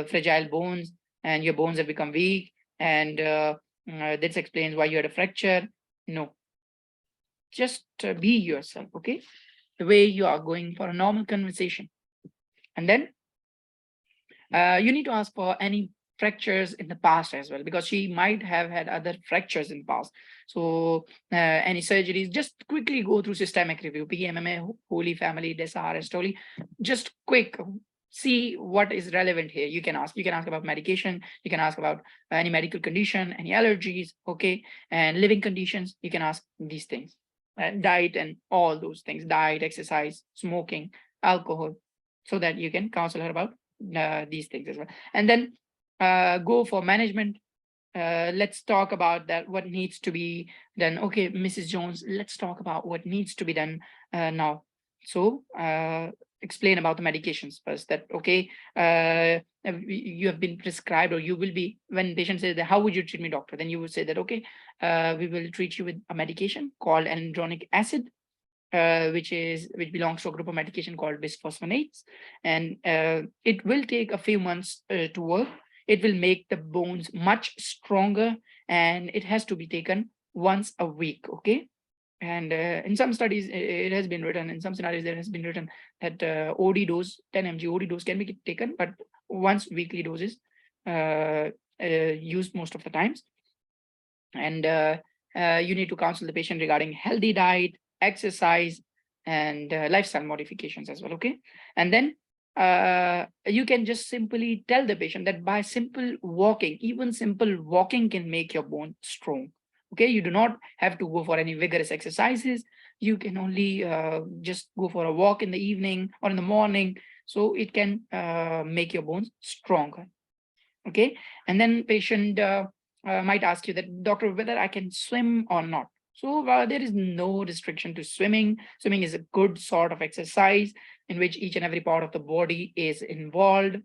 fragile bones, and your bones have become weak, and this explains why you had a fracture. No, just be yourself, okay? The way you are going for a normal conversation. And then you need to ask for any fractures in the past as well, because she might have had other fractures in the past. So any surgeries, just quickly go through systemic review, PMMA, Holy Family, DESA, Restoli, just quick, see what is relevant here. You can ask about medication, you can ask about any medical condition, any allergies, okay? And living conditions, you can ask these things. Diet and all those things, diet, exercise, smoking, alcohol, so that you can counsel her about these things as well. And then go for management. Let's talk about that, what needs to be done. Okay, Mrs. Jones, let's talk about what needs to be done now. So explain about the medications first, that, okay, you have been prescribed, or you will be, when patient says that, how would you treat me, doctor? Then you would say that, okay, we will treat you with a medication called alendronic acid, which belongs to a group of medication called bisphosphonates, and it will take a few months to work. It will make the bones much stronger, and it has to be taken once a week, okay? And in some studies, it has been written, in some scenarios, there has been written that OD dose, 10 mg OD dose can be taken, but once weekly doses used most of the times. And you need to counsel the patient regarding healthy diet, exercise, and lifestyle modifications as well, okay? And then you can just simply tell the patient that by simple walking, even simple walking can make your bone strong. Okay, you do not have to go for any vigorous exercises. You can only just go for a walk in the evening or in the morning, so it can make your bones stronger. Okay, and then patient might ask you that, doctor, whether I can swim or not. So there is no restriction to swimming. Swimming is a good sort of exercise in which each and every part of the body is involved.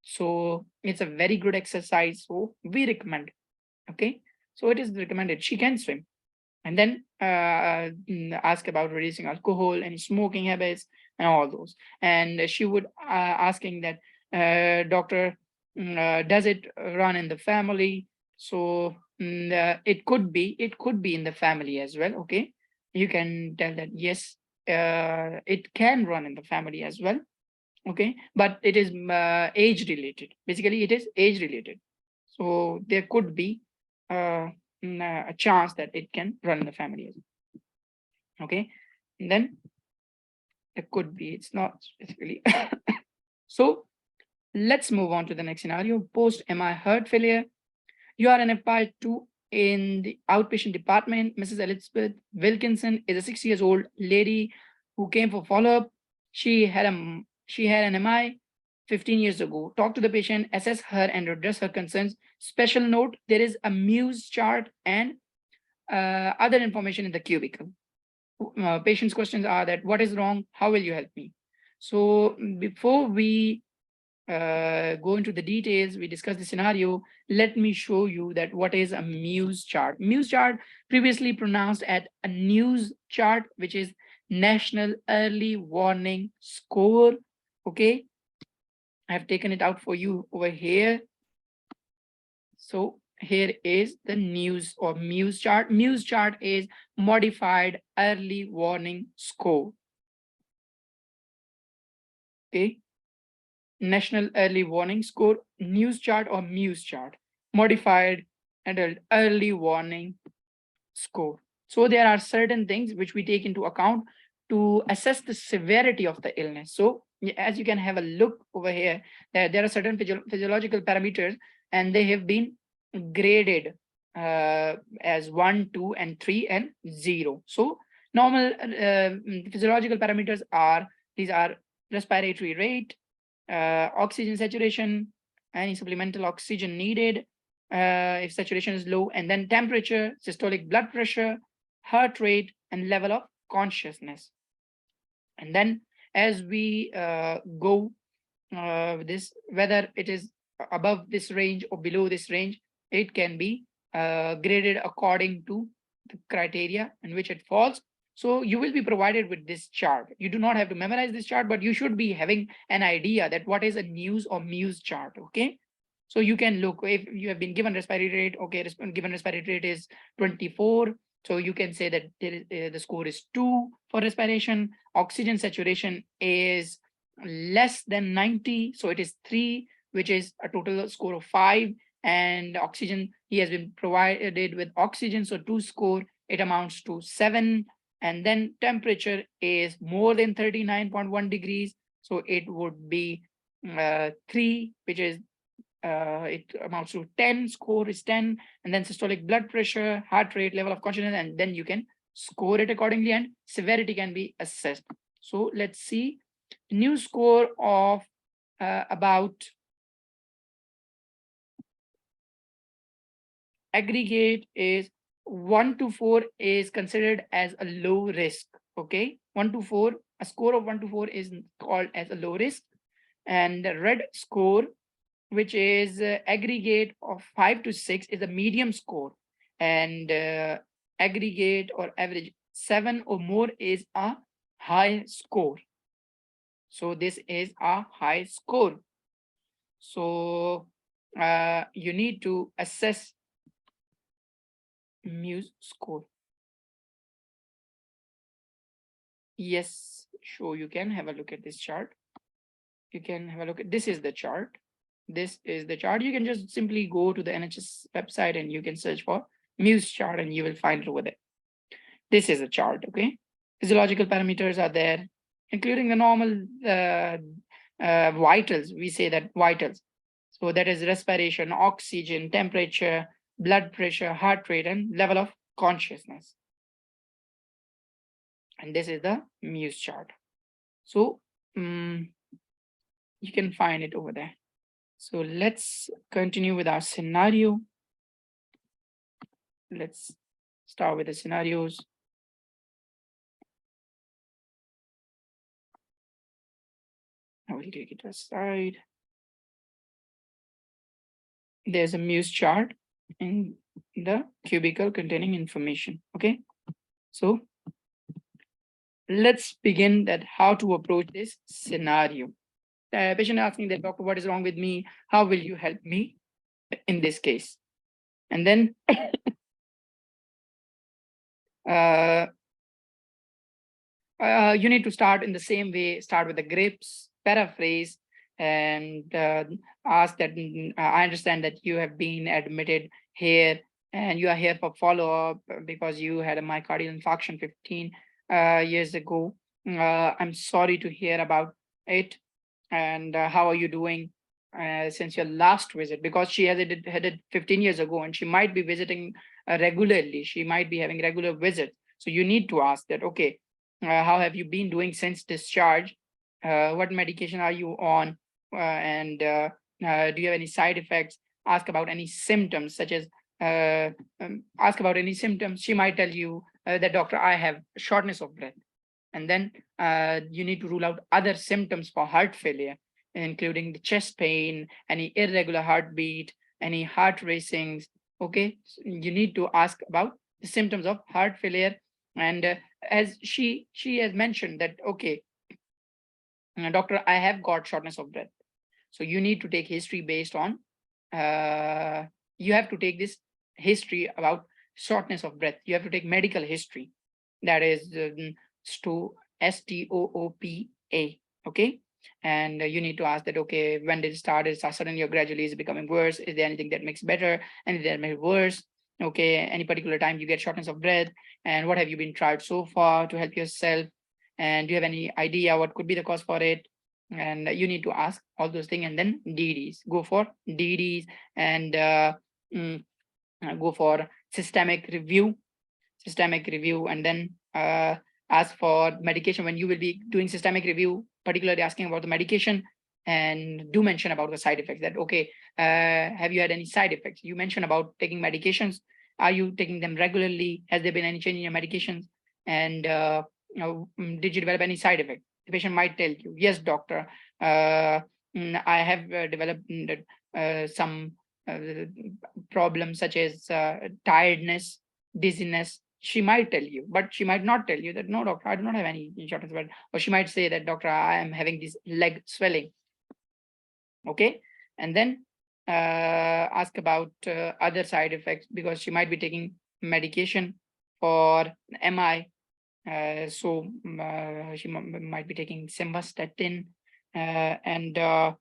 So it's a very good exercise. So we recommend. Okay. So it is recommended. She can swim. And then ask about reducing alcohol, any smoking habits, and all those. And she would asking that, doctor, does it run in the family? So it could be in the family as well. Okay, you can tell that yes, it can run in the family as well. Okay, but it is age related. Basically, it is age related. So there could be a chance that it can run in the family as well. Okay, and then it could be, it's not specifically. So let's move on to the next scenario. Post MI heart failure. You are an FI2 in the outpatient department. Mrs. Elizabeth Wilkinson is a 60 years old lady who came for follow-up. She had an MI 15 years ago. Talk to the patient, assess her and address her concerns. Special note, there is a Muse chart and other information in the cubicle. Patient's questions are that, what is wrong? How will you help me? So before we go into the details, we discuss the scenario, let me show you that what is a Muse chart. Muse chart, previously pronounced at a news chart, which is National Early Warning Score. Okay, I have taken it out for you over here. So here is the news or Muse chart. Muse chart is modified early warning score. Okay, National Early Warning Score, news chart or Muse chart, modified adult early warning score. So there are certain things which we take into account to assess the severity of the illness. So as you can have a look over here, there are certain physiological parameters and they have been graded as 1, 2, and 3, and 0. So normal physiological parameters are, these are respiratory rate, oxygen saturation, any supplemental oxygen needed if saturation is low, and then temperature, systolic blood pressure, heart rate, and level of consciousness. And then as we go with this, whether it is above this range or below this range, it can be graded according to the criteria in which it falls. So you will be provided with this chart. You do not have to memorize this chart, but you should be having an idea that what is a news or Muse chart. Okay, so you can look, if you have been given respiratory rate, okay, given respiratory rate is 24. So you can say that the score is 2 for respiration. Oxygen saturation is less than 90. So it is 3, which is a total score of 5. And oxygen, he has been provided with oxygen. So 2 score, it amounts to 7. And then temperature is more than 39.1 degrees. So it would be 3, which is it amounts to 10, score is 10, and then systolic blood pressure, heart rate, level of consciousness, and then you can score it accordingly and severity can be assessed. So let's see, new score of about aggregate is 1 to 4 is considered as a low risk. Okay, 1 to 4, a score of 1 to 4 is called as a low risk, and the red score, which is aggregate of 5 to 6, is a medium score, and aggregate or average 7 or more is a high score. So this is a high score. So you need to assess Muse score. Yes, sure, you can have a look at this chart. You can have a look at, this is the chart. This is the chart. You can just simply go to the NHS website and you can search for Muse chart and you will find it over there. This is a chart, okay? Physiological parameters are there, including the normal vitals. We say that vitals. So that is respiration, oxygen, temperature, blood pressure, heart rate, and level of consciousness. And this is the Muse chart. So you can find it over there. So let's continue with our scenario. Let's start with the scenarios. I will take it aside. There's a Muse chart in the cubicle containing information. Okay, so let's begin that how to approach this scenario. The patient asking that, doctor, what is wrong with me? How will you help me in this case? And then you need to start in the same way, start with the grips, paraphrase, and ask that, I understand that you have been admitted here and you are here for follow-up because you had a myocardial infarction 15 years ago. I'm sorry to hear about it. And how are you doing since your last visit? Because she had it 15 years ago and she might be visiting regularly. She might be having regular visits. So you need to ask that, okay, how have you been doing since discharge? What medication are you on? And do you have any side effects? Ask about any symptoms, such as ask about any symptoms. She might tell you that, doctor, I have shortness of breath. And then you need to rule out other symptoms for heart failure, including the chest pain, any irregular heartbeat, any heart racings. Okay, so you need to ask about the symptoms of heart failure. And as she has mentioned that, okay, doctor, I have got shortness of breath. So you need to take history based on, you have to take this history about shortness of breath. You have to take medical history. That is STOOPA. Okay. And you need to ask that, okay, when did it start? Is suddenly or gradually is it becoming worse? Is there anything that makes better? Anything that makes worse? Okay, any particular time you get shortness of breath, and what have you been tried so far to help yourself? And do you have any idea what could be the cause for it? And you need to ask all those things. And then DDs, go for DDs, and go for systemic review, and then ask for medication. When you will be doing systemic review, particularly asking about the medication, and do mention about the side effects, that, okay, have you had any side effects? You mentioned about taking medications. Are you taking them regularly? Has there been any change in your medications? And did you develop any side effect? The patient might tell you, yes, doctor, I have developed some problems such as tiredness, dizziness. She might tell you, but she might not tell you that, no, doctor, I do not have any shortness of breath. Or she might say that, doctor, I am having this leg swelling. Okay, and then ask about other side effects, because she might be taking medication for MI. So she might be taking simvastatin and other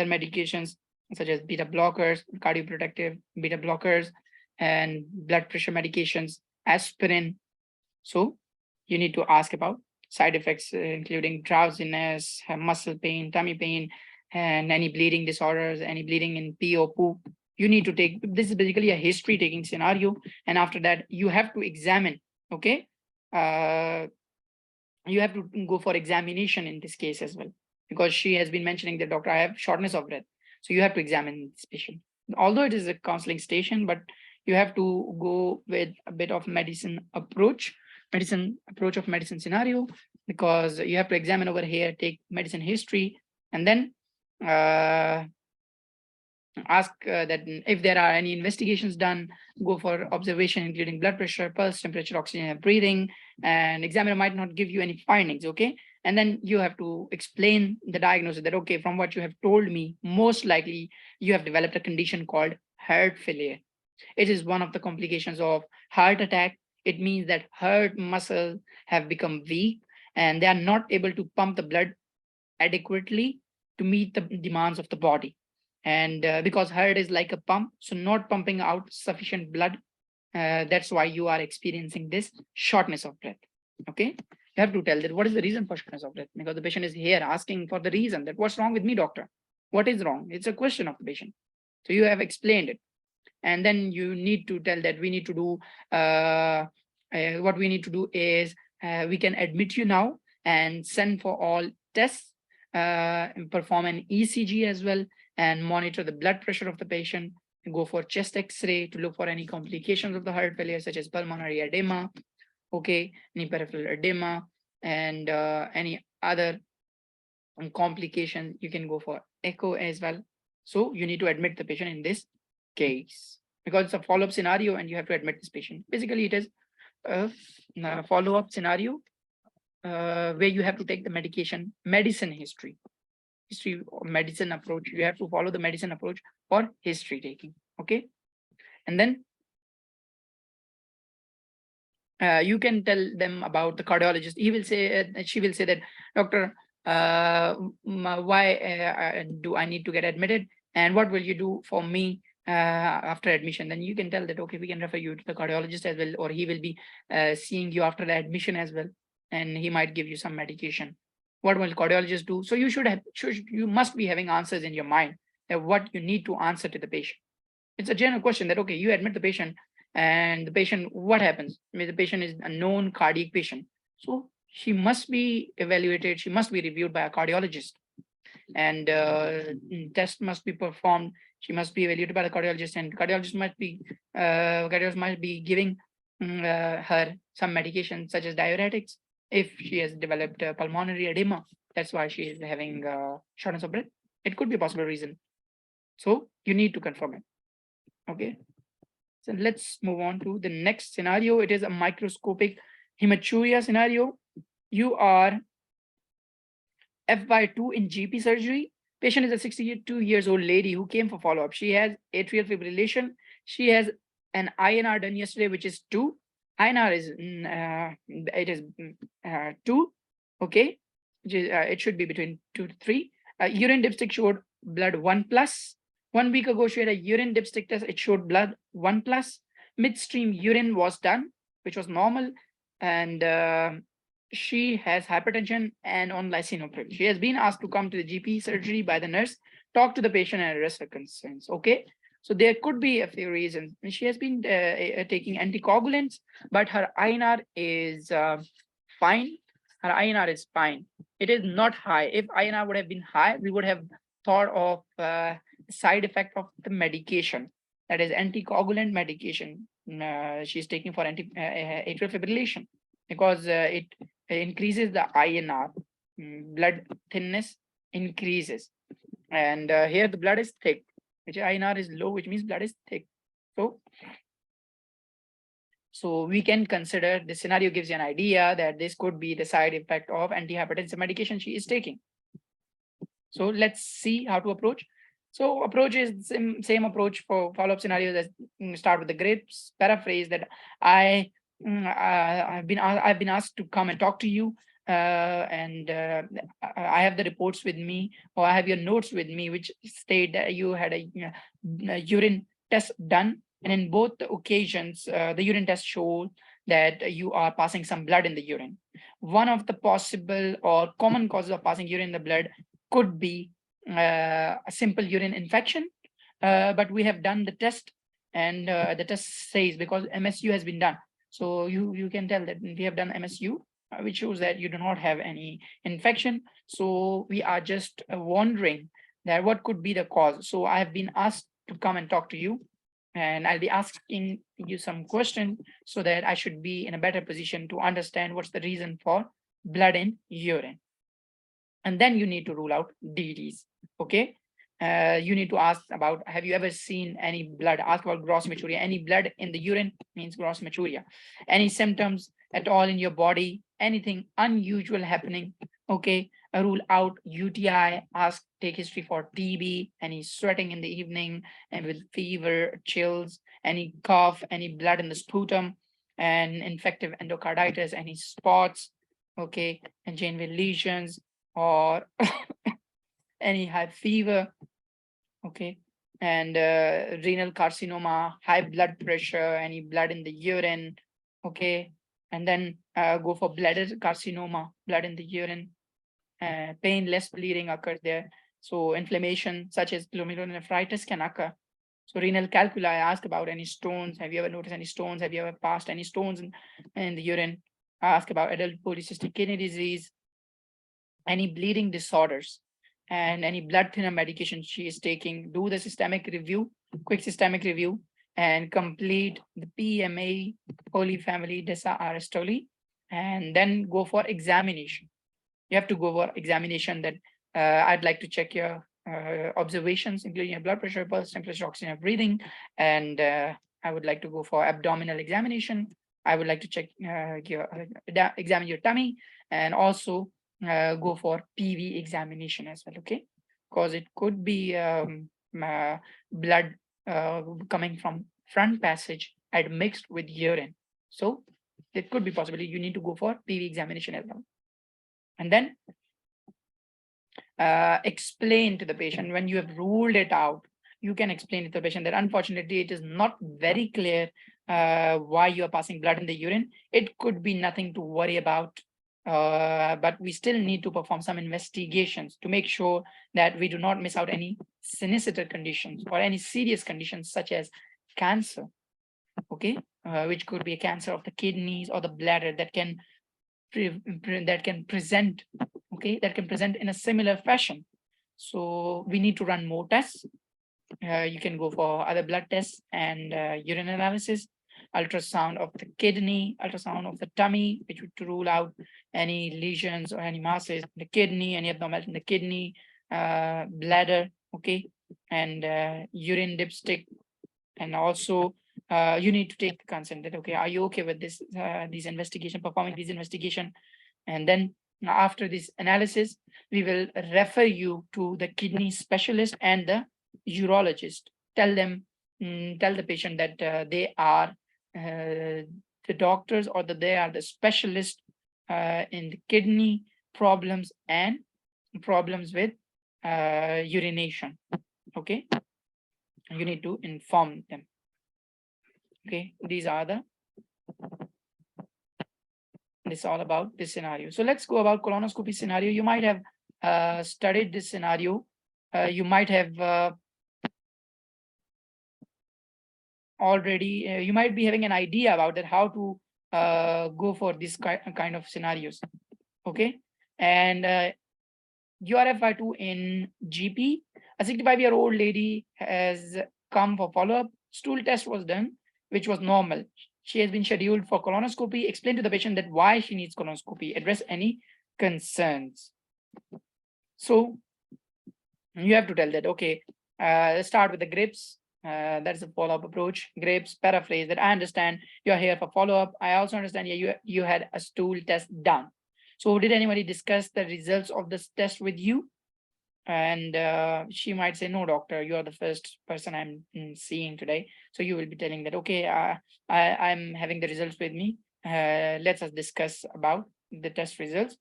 medications such as beta blockers, cardioprotective beta blockers, and blood pressure medications, aspirin. So you need to ask about side effects, including drowsiness, muscle pain, tummy pain, and any bleeding disorders, any bleeding in pee or poo. You need to take, this is basically a history taking scenario. And after that, you have to examine, okay? You have to go for examination in this case as well, because she has been mentioning that, doctor, I have shortness of breath. So you have to examine this patient. Although it is a counseling station, but you have to go with a bit of medicine approach of medicine scenario, because you have to examine over here, take medicine history, and then ask that if there are any investigations done, go for observation, including blood pressure, pulse, temperature, oxygen, and breathing, and examiner might not give you any findings, okay? And then you have to explain the diagnosis that, okay, from what you have told me, most likely you have developed a condition called heart failure. It is one of the complications of heart attack. It means that heart muscles have become weak and they are not able to pump the blood adequately to meet the demands of the body. And because heart is like a pump, so not pumping out sufficient blood, that's why you are experiencing this shortness of breath. Okay, you have to tell that what is the reason for shortness of breath, because the patient is here asking for the reason, that what's wrong with me, doctor? What is wrong? It's a question of the patient. So you have explained it. And then you need to tell that we need to do, what we need to do is we can admit you now and send for all tests, and perform an ECG as well, and monitor the blood pressure of the patient. go for chest X-ray to look for any complications of the heart failure, such as pulmonary edema, okay, any peripheral edema, and any other complication. You can go for echo as well. So you need to admit the patient in this case because it's a follow-up scenario and you have to admit this patient. Basically, it is a follow-up scenario where you have to take the medicine history or medicine approach. You have to follow the medicine approach for history taking, okay? And then you can tell them about the cardiologist. He will say, she will say that, doctor, why do I need to get admitted? And what will you do for me after admission? Then you can tell that, okay, we can refer you to the cardiologist as well, or he will be seeing you after the admission as well. And he might give you some medication. What will cardiologist do? So you you must be having answers in your mind that what you need to answer to the patient. It's a general question that, okay, you admit the patient, and the patient, what happens? I mean, the patient is a known cardiac patient. So she must be evaluated, she must be reviewed by a cardiologist. And test must be performed. She must be evaluated by the cardiologist, and cardiologist might be giving her some medication such as diuretics if she has developed pulmonary edema. That's why she is having shortness of breath. It could be a possible reason. So you need to confirm it. Okay. So let's move on to the next scenario. It is a microscopic hematuria scenario. You are FY2 in GP surgery. Patient is a 62 years old lady who came for follow-up. She has atrial fibrillation. She has an INR done yesterday, which is 2. INR is 2. Okay, it should be between 2 to 3. Urine dipstick showed blood 1+. 1 week ago, she had a urine dipstick test. It showed blood 1+. Midstream urine was done, which was normal, and she has hypertension and on lisinopril. She has been asked to come to the GP surgery by the nurse, talk to the patient and address her concerns. Okay, so there could be a few reasons. She has been taking anticoagulants, but her INR is fine. Her INR is fine. It is not high. If INR would have been high, we would have thought of side effect of the medication, that is anticoagulant medication she's taking for atrial fibrillation, because it increases the INR, blood thinness increases, and here the blood is thick, which INR is low, which means blood is thick. So we can consider this scenario gives you an idea that this could be the side effect of antihypertensive medication she is taking. So let's see how to approach. So approach is same approach for follow-up scenarios as start with the grips, paraphrase that I've been asked to come and talk to you, and I have the reports with me, or I have your notes with me, which state that you had a urine test done, and in both the occasions, the urine test showed that you are passing some blood in the urine. One of the possible or common causes of passing urine in the blood could be a simple urine infection, but we have done the test, and the test says, because MSU has been done, so you can tell that we have done MSU, which shows that you do not have any infection. So we are just wondering that what could be the cause. So I have been asked to come and talk to you, and I'll be asking you some questions so that I should be in a better position to understand what's the reason for blood in urine. And then you need to rule out DDs. Okay, you need to ask about, have you ever seen any blood? Ask about gross hematuria. Any blood in the urine means gross hematuria. Any symptoms at all in your body, anything unusual happening. Okay, rule out UTI. Ask, take history for TB, any sweating in the evening and with fever, chills, any cough, any blood in the sputum, and infective endocarditis, any spots, okay, and Janeway lesions, or any high fever, okay, and renal carcinoma, high blood pressure, any blood in the urine, okay, and then go for bladder carcinoma, blood in the urine, pain, less bleeding occurs there. So inflammation such as glomerulonephritis can occur. So renal calculi, ask about any stones. Have you ever noticed any stones? Have you ever passed any stones in the urine? Ask about adult polycystic kidney disease, any bleeding disorders, and any blood thinner medication she is taking. Do the systemic review quick systemic review, and complete the PMA, Holy Family, Desa Aristoli, and then go for examination. You have to go for examination that I'd like to check your observations, including your blood pressure, pulse, temperature, oxygen, breathing, and I would like to go for abdominal examination. I would like to check examine your tummy, and also go for PV examination as well. Okay, because it could be blood coming from front passage and mixed with urine. So it could be possibly you need to go for PV examination as well. And then explain to the patient when you have ruled it out. You can explain to the patient that unfortunately it is not very clear why you are passing blood in the urine. It could be nothing to worry about, but we still need to perform some investigations to make sure that we do not miss out any sinister conditions or any serious conditions such as cancer, okay, which could be a cancer of the kidneys or the bladder that can present, okay, that can present in a similar fashion. So we need to run more tests. You can go for other blood tests and urine analysis, ultrasound of the kidney, ultrasound of the tummy, which would to rule out any lesions or any masses in the kidney, any abnormality in the kidney, bladder, okay, and urine dipstick. And also you need to take the consent that, okay, are you okay with this, these investigation, performing these investigation? And then after this analysis, we will refer you to the kidney specialist and the urologist. Tell them, tell the patient that they are the doctors, or that they are the specialist in the kidney problems and problems with urination. Okay, you need to inform them. Okay, these are the, this is all about this scenario. So let's go about colonoscopy scenario. You might have studied this scenario. You might have already, you might be having an idea about that, how to go for this kind of scenarios. Okay, and URFI2 in GP, a 65-year-old lady has come for follow-up. Stool test was done, which was normal. She has been scheduled for colonoscopy. Explain to the patient that why she needs colonoscopy. Address any concerns. So you have to tell that, okay, let's start with the grips. That's a follow-up approach. Grips, paraphrase that I understand you're here for follow-up. I also understand you had a stool test done. So did anybody discuss the results of this test with you? And she might say, no, doctor, you are the first person I'm seeing today. So you will be telling that, okay, I'm having the results with me. Let's us discuss about the test results.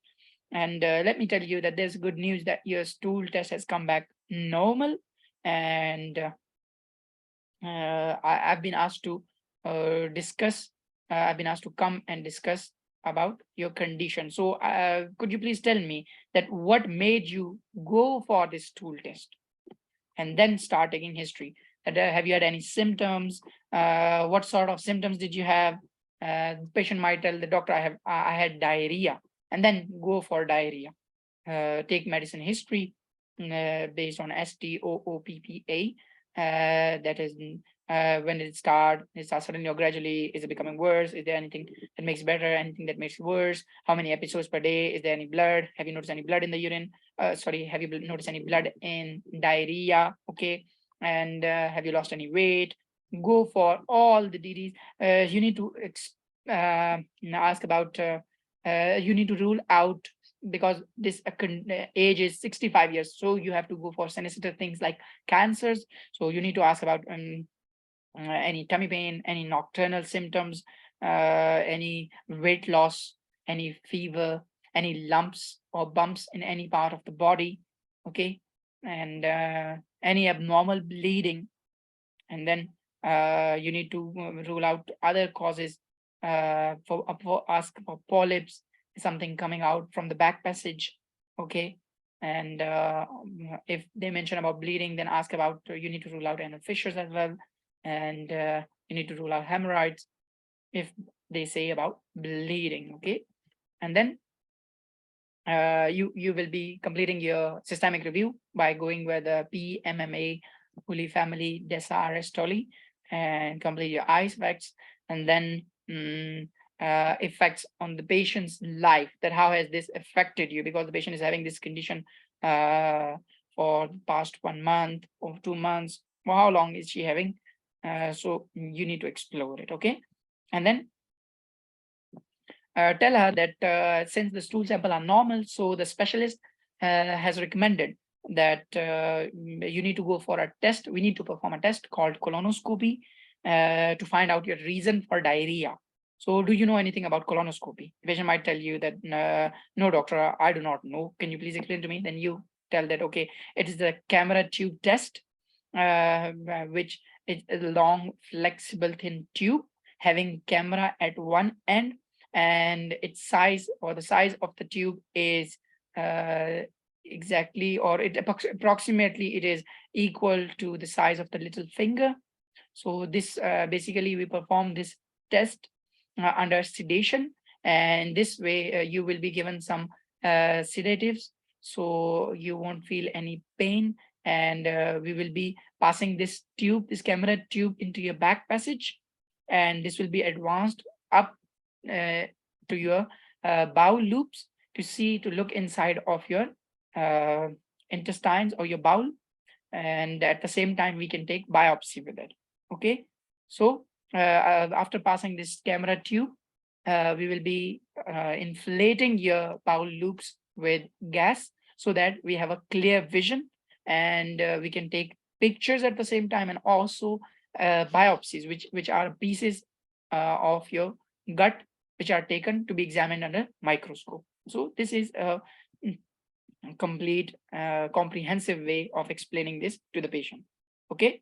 And let me tell you that there's good news that your stool test has come back normal. And I've been asked to discuss, I've been asked to come and discuss about your condition. So could you please tell me that what made you go for this stool test? And then start taking history. That have you had any symptoms? What sort of symptoms did you have? The patient might tell the doctor, I had diarrhea, and then go for diarrhea. Take medicine history based on STOOPPA. That is when it starts suddenly or gradually, is it becoming worse? Is there anything that makes better, anything that makes worse? How many episodes per day? Is there any blood? Have you noticed any blood in the urine? Sorry, have you noticed any blood in diarrhea? Okay, and have you lost any weight? Go for all the DDs. You need to ask about, you need to rule out, because this age is 65 years, so you have to go for sinister things like cancers. So you need to ask about any tummy pain, any nocturnal symptoms, any weight loss, any fever, any lumps or bumps in any part of the body, okay, and any abnormal bleeding. And then you need to rule out other causes, ask for polyps, something coming out from the back passage, okay. And if they mention about bleeding, then ask about, you need to rule out anal fissures as well. And you need to rule out hemorrhoids if they say about bleeding, okay. And then you will be completing your systemic review by going with the PMMA Holy Family Desarestoli, and complete your eye effects, and then effects on the patient's life, that how has this affected you, because the patient is having this condition for the past 1 month or 2 months, or how long is she having, so you need to explore it. Okay, and then tell her that since the stool sample are normal, so the specialist has recommended that you need to go for a test. We need to perform a test called colonoscopy to find out your reason for diarrhea. So do you know anything about colonoscopy? The patient might tell you that, no, doctor, I do not know. Can you please explain to me? Then you tell that, okay, it is the camera tube test, which is a long, flexible, thin tube having camera at one end, and its size, or the size of the tube, is exactly, or it approximately it is equal to the size of the little finger. So this basically we perform this test under sedation, and this way you will be given some sedatives, so you won't feel any pain, and we will be passing this tube, this camera tube, into your back passage, and this will be advanced up to your bowel loops to look inside of your intestines or your bowel, and at the same time we can take biopsy with it. Okay, so after passing this camera tube, we will be inflating your bowel loops with gas so that we have a clear vision, and we can take pictures at the same time, and also biopsies, which are pieces of your gut, which are taken to be examined under microscope. So this is a complete comprehensive way of explaining this to the patient. Okay,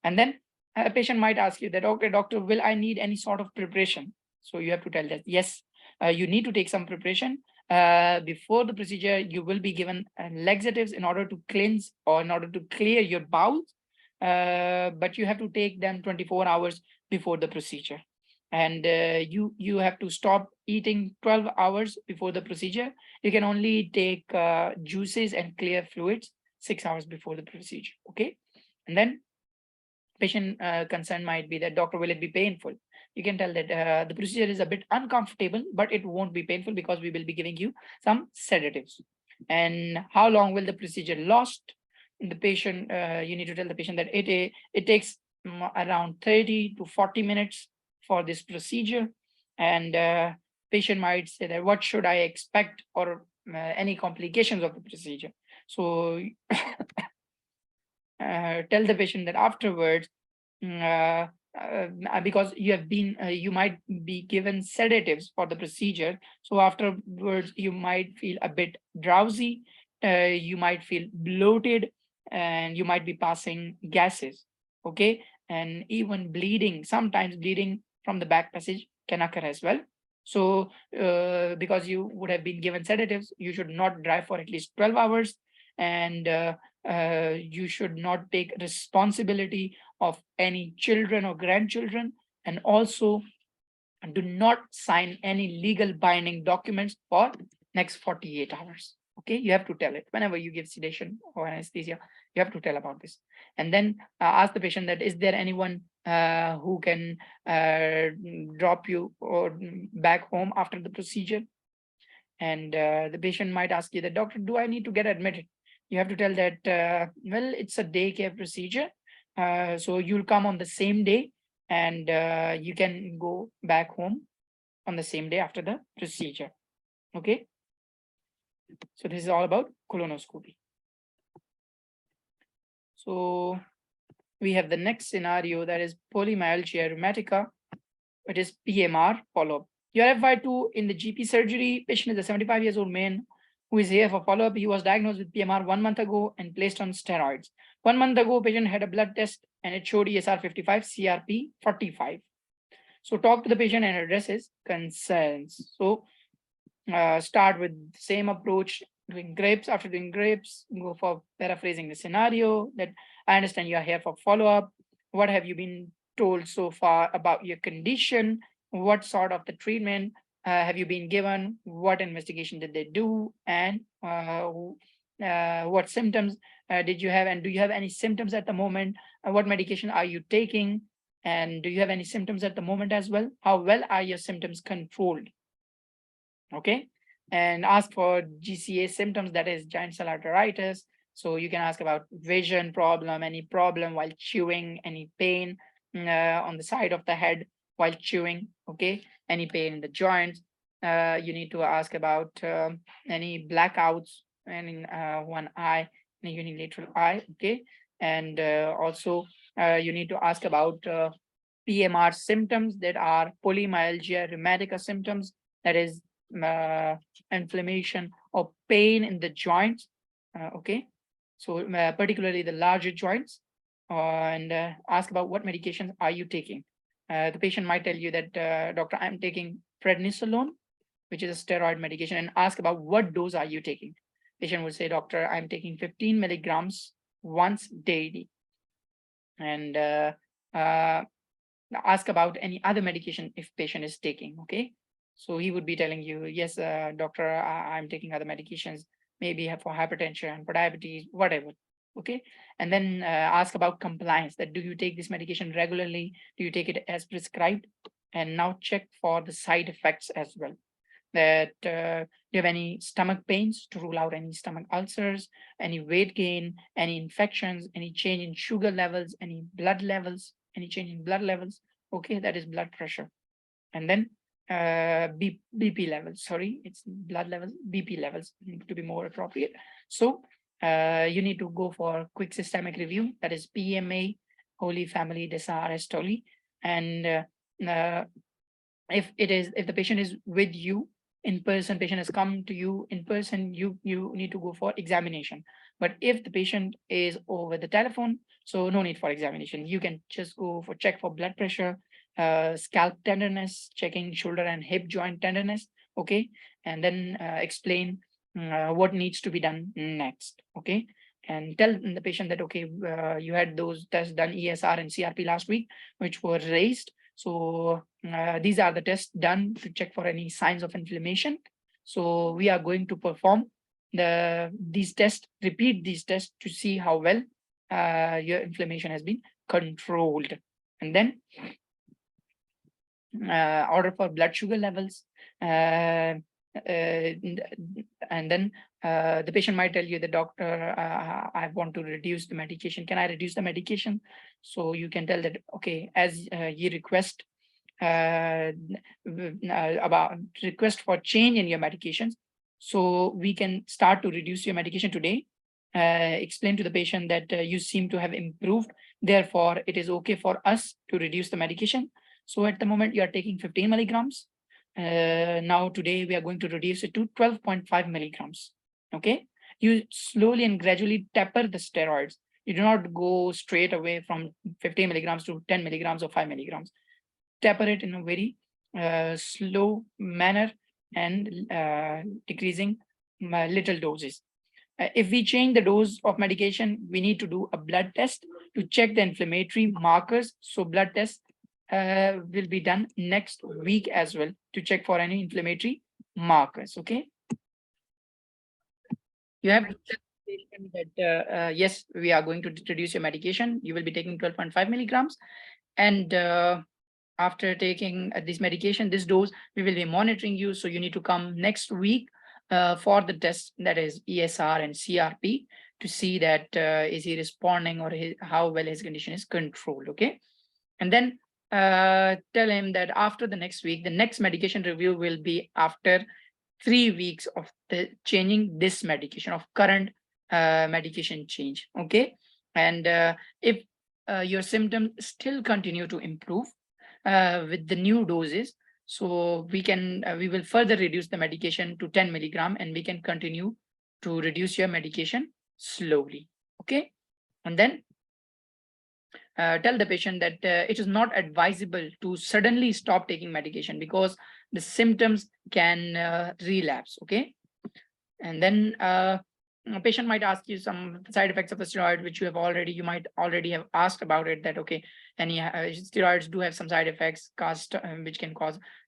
and then a patient might ask you that, okay, doctor, will I need any sort of preparation? So you have to tell that yes, you need to take some preparation. Before the procedure, you will be given laxatives in order to cleanse or in order to clear your bowels, but you have to take them 24 hours before the procedure, and you have to stop eating 12 hours before the procedure. You can only take juices and clear fluids 6 hours before the procedure. Okay, and then patient concern might be that, doctor, will it be painful? You can tell that the procedure is a bit uncomfortable, but it won't be painful because we will be giving you some sedatives. And how long will the procedure last? The patient, you need to tell the patient that it takes around 30 to 40 minutes for this procedure. And patient might say that, what should I expect, or any complications of the procedure? So tell the patient that afterwards, because you might be given sedatives for the procedure, so afterwards you might feel a bit drowsy, you might feel bloated, and you might be passing gases. Okay, and even bleeding, sometimes bleeding from the back passage can occur as well. So because you would have been given sedatives, you should not drive for at least 12 hours, and you should not take responsibility of any children or grandchildren, and also do not sign any legal binding documents for next 48 hours. Okay, you have to tell it whenever you give sedation or anesthesia. You have to tell about this, and then ask the patient that, is there anyone who can drop you or back home after the procedure? And the patient might ask you that, doctor, do I need to get admitted? You have to tell that, well, it's a daycare procedure, so you'll come on the same day, and you can go back home on the same day after the procedure. Okay, so this is all about colonoscopy. So we have the next scenario, that is polymyalgia rheumatica, which is PMR follow-up. Your FY2 in the GP surgery. Patient is a 75 years old man who is here for follow-up. He was diagnosed with PMR 1 month ago and placed on steroids. 1 month ago, patient had a blood test and it showed ESR 55, CRP 45. So talk to the patient and address his concerns. So start with the same approach, doing grapes. After doing grapes, go for paraphrasing the scenario, that I understand you are here for follow-up. What have you been told so far about your condition? What sort of the treatment have you been given? What investigation did they do? And what symptoms did you have, and do you have any symptoms at the moment? What medication are you taking? And do you have any symptoms at the moment as well? How well are your symptoms controlled? Okay. And ask for GCA symptoms, that is giant cell arteritis. So you can ask about vision problem, any problem while chewing, any pain on the side of the head while chewing, okay, any pain in the joints. You need to ask about any blackouts and in one eye, in a unilateral eye, okay. And also you need to ask about PMR symptoms, that are polymyalgia rheumatica symptoms, that is inflammation or pain in the joints, okay. So particularly the larger joints, and ask about what medications are you taking. The patient might tell you that, doctor, I'm taking prednisolone, which is a steroid medication, and ask about what dose are you taking. Patient will say, doctor, I'm taking 15 milligrams once daily. And ask about any other medication if patient is taking, okay. So he would be telling you, yes, doctor, I'm taking other medications, maybe for hypertension, for diabetes, whatever, okay. And then ask about compliance, that do you take this medication regularly? Do you take it as prescribed? And now check for the side effects as well, that do you have any stomach pains, to rule out any stomach ulcers, any weight gain, any infections, any change in sugar levels, any blood levels, any change in blood levels, okay, that is blood pressure. And then BP levels, sorry, it's blood levels, BP levels to be more appropriate. So you need to go for quick systemic review, that is PMA, Holy Family Desarestoli. And if the patient is with you in person, patient has come to you in person, you need to go for examination. But if the patient is over the telephone, so no need for examination. You can just go for check for blood pressure, scalp tenderness, checking shoulder and hip joint tenderness, okay, and then explain what needs to be done next, okay. And tell the patient that, okay, you had those tests done, ESR and CRP last week, which were raised. So these are the tests done to check for any signs of inflammation. So we are going to perform these tests, repeat these tests to see how well your inflammation has been controlled. And then order for blood sugar levels. And then the patient might tell you, the doctor, I want to reduce the medication. Can I reduce the medication? So you can tell that, okay, as you request about request for change in your medications, so we can start to reduce your medication today. Explain to the patient that you seem to have improved, therefore it is okay for us to reduce the medication. So at the moment you are taking 15 milligrams. Now today we are going to reduce it to 12.5 milligrams. Okay, you slowly and gradually taper the steroids. You do not go straight away from 15 milligrams to 10 milligrams or 5 milligrams. Taper it in a very slow manner and decreasing little doses. If we change the dose of medication, we need to do a blood test to check the inflammatory markers. So blood test will be done next week as well to check for any inflammatory markers. Okay. You have to tell the patient that yes, we are going to reduce your medication. You will be taking 12.5 milligrams, and after taking this medication, this dose, we will be monitoring you. So you need to come next week for the test, that is ESR and CRP, to see that is he responding, or how well his condition is controlled. Okay. And then tell him that after the next week, the next medication review will be after 3 weeks of the changing this medication, of current medication change. Okay. And if your symptoms still continue to improve with the new doses, so we will further reduce the medication to 10 milligram, and we can continue to reduce your medication slowly. Okay. And then tell the patient that it is not advisable to suddenly stop taking medication, because the symptoms can relapse. Okay. And then a patient might ask you some side effects of the steroid, which you might already have asked about it, that okay, any steroids do have some side effects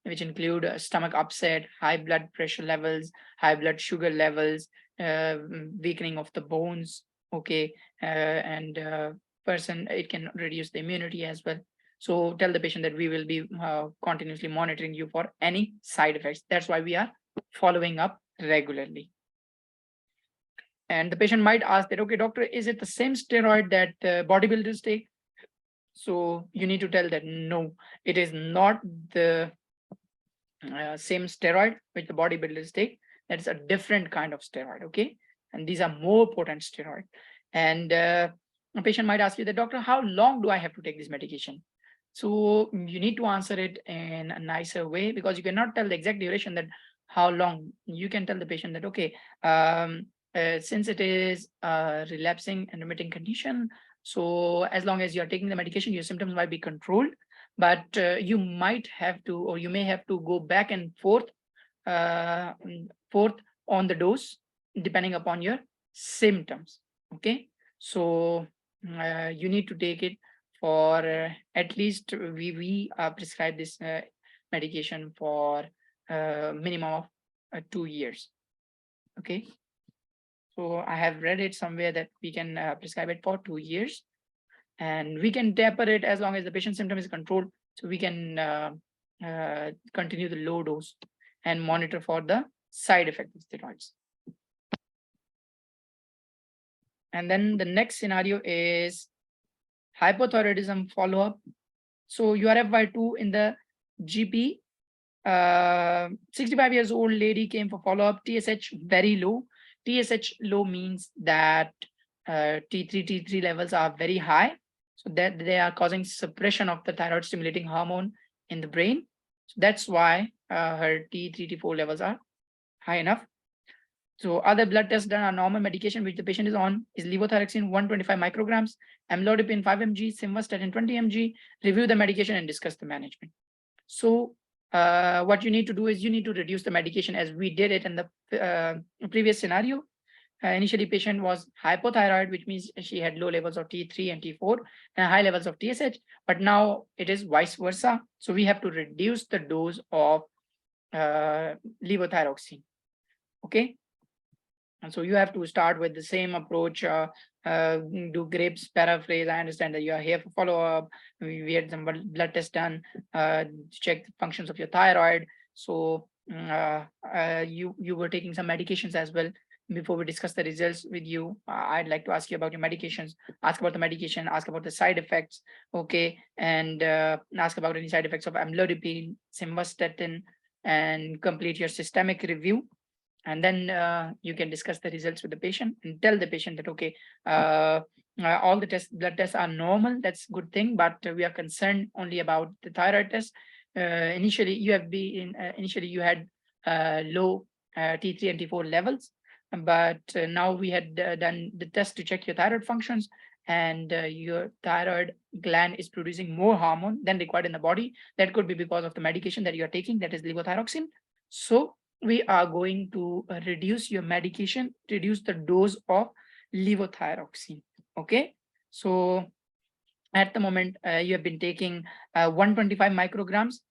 which include stomach upset, high blood pressure levels, high blood sugar levels, weakening of the bones, okay, and person, it can reduce the immunity as well. So tell the patient that we will be continuously monitoring you for any side effects. That's why we are following up regularly. And the patient might ask that, okay, doctor, is it the same steroid that bodybuilders take? So you need to tell that no, it is not the same steroid which the bodybuilders take. That's a different kind of steroid, okay? And these are more potent steroid. And a patient might ask you, the doctor, how long do I have to take this medication? So you need to answer it in a nicer way, because you cannot tell the exact duration that how long. You can tell the patient that, okay, since it is a relapsing and remitting condition, so as long as you're taking the medication, your symptoms might be controlled, but you might have to, or you may have to go back and forth on the dose depending upon your symptoms, okay? So you need to take it for at least we prescribe this medication for minimum of 2 years, okay? So I have read it somewhere that we can prescribe it for 2 years, and we can taper it as long as the patient symptom is controlled. So we can continue the low dose and monitor for the side effect of steroids. And then the next scenario is hypothyroidism follow-up. So you are FY2 in the GP. 65 years old lady came for follow-up, TSH very low. TSH low means that T3 levels are very high, so that they are causing suppression of the thyroid stimulating hormone in the brain. So that's why her T3, T4 levels are high enough. So other blood tests done are normal. Medication which the patient is on is levothyroxine 125 micrograms, amlodipine 5 mg, simvastatin 20 mg. Review the medication and discuss the management. So what you need to do is you need to reduce the medication, as we did it in the previous scenario. Initially, patient was hypothyroid, which means she had low levels of T3 and T4 and high levels of TSH, but now it is vice versa. So we have to reduce the dose of levothyroxine, okay? And so you have to start with the same approach, do Grape's paraphrase. I understand that you are here for follow-up. We had some blood tests done to check the functions of your thyroid. So you were taking some medications as well. Before we discuss the results with you, I'd like to ask you about your medications, ask about the medication, ask about the side effects, okay, and ask about any side effects of amlodipine, simvastatin, and complete your systemic review. And then you can discuss the results with the patient and tell the patient that, okay, all the blood tests are normal. That's a good thing, but we are concerned only about the thyroid test. Initially, you had low T3 and T4 levels, but now we had done the test to check your thyroid functions, and your thyroid gland is producing more hormone than required in the body. That could be because of the medication that you are taking, that is levothyroxine. So we are going to reduce your medication, reduce the dose of levothyroxine, okay? So at the moment, you have been taking 125 micrograms.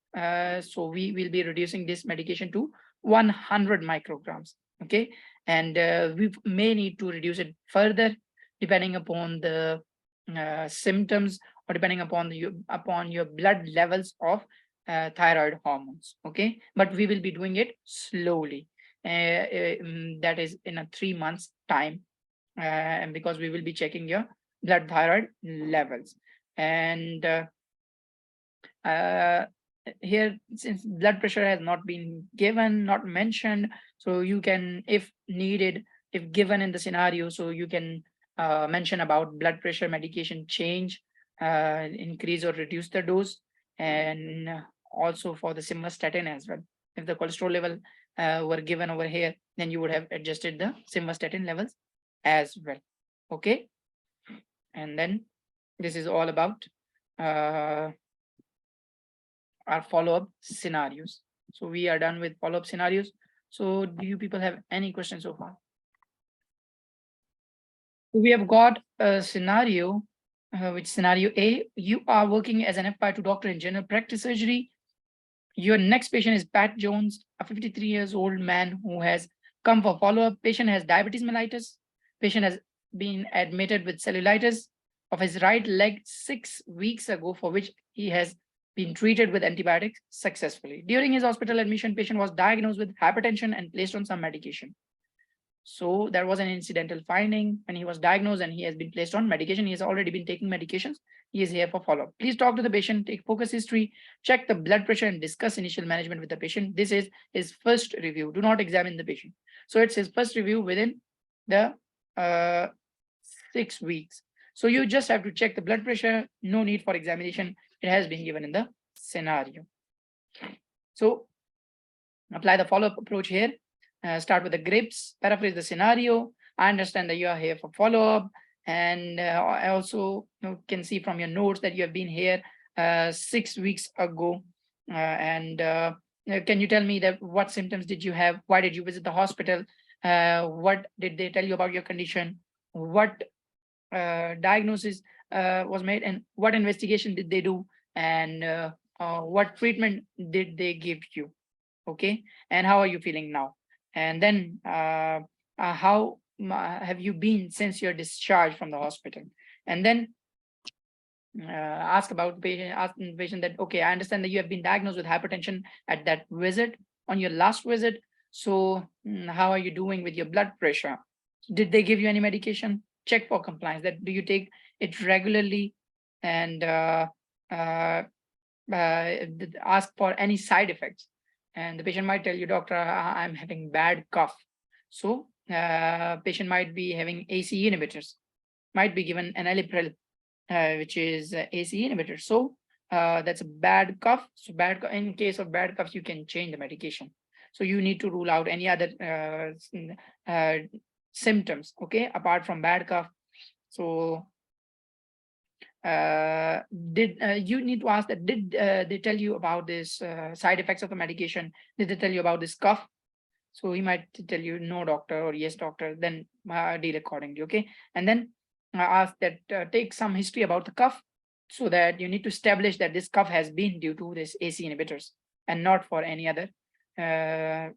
So we will be reducing this medication to 100 micrograms, okay? And we may need to reduce it further depending upon the symptoms, or depending upon your blood levels of thyroid hormones, okay? But we will be doing it slowly. That is in a 3 months time, and because we will be checking your blood thyroid levels. And here, since blood pressure has not been not mentioned, so you can, if needed, if given in the scenario, so you can mention about blood pressure medication change, increase or reduce the dose, and also for the simvastatin as well. If the cholesterol level were given over here, then you would have adjusted the simvastatin levels as well, okay? And then this is all about our follow-up scenarios. So we are done with follow-up scenarios. So do you people have any questions so far? We have got a scenario, which scenario A, you are working as an FY2 doctor in general practice surgery. Your next patient is Pat Jones, a 53 years old man who has come for follow-up. Patient has diabetes mellitus. Patient has been admitted with cellulitis of his right leg 6 weeks ago, for which he has been treated with antibiotics successfully. During his hospital admission, patient was diagnosed with hypertension and placed on some medication. So there was an incidental finding when he was diagnosed and he has been placed on medication. He has already been taking medications. He is here for follow-up. Please talk to the patient, take focus history, check the blood pressure and discuss initial management with the patient. This is his first review. Do not examine the patient. So it's his first review within the 6 weeks. So you just have to check the blood pressure. No need for examination. It has been given in the scenario. So apply the follow-up approach here. Start with the grips, paraphrase the scenario. I understand that you are here for follow-up. And I also can see from your notes that you have been here 6 weeks ago. Can you tell me that what symptoms did you have? Why did you visit the hospital? What did they tell you about your condition? What diagnosis was made, and what investigation did they do? And what treatment did they give you? Okay, and how are you feeling now? And then how have you been since your discharge from the hospital? And then ask about the patient, ask the patient that, okay, I understand that you have been diagnosed with hypertension at that visit, on your last visit. So how are you doing with your blood pressure? Did they give you any medication? Check for compliance. That do you take it regularly? And ask for any side effects. And the patient might tell you, doctor, I'm having bad cough. So patient might be having ACE inhibitors, might be given an enalapril, which is ACE inhibitor. So that's a bad cough. So in case of bad cough, you can change the medication. So you need to rule out any other symptoms, okay, apart from bad cough. So you need to ask that, did they tell you about this side effects of the medication? Did they tell you about this cough? So he might tell you no, doctor, or yes, doctor. Then deal accordingly, okay? And then ask that take some history about the cough, so that you need to establish that this cough has been due to this ACE inhibitors and not for any other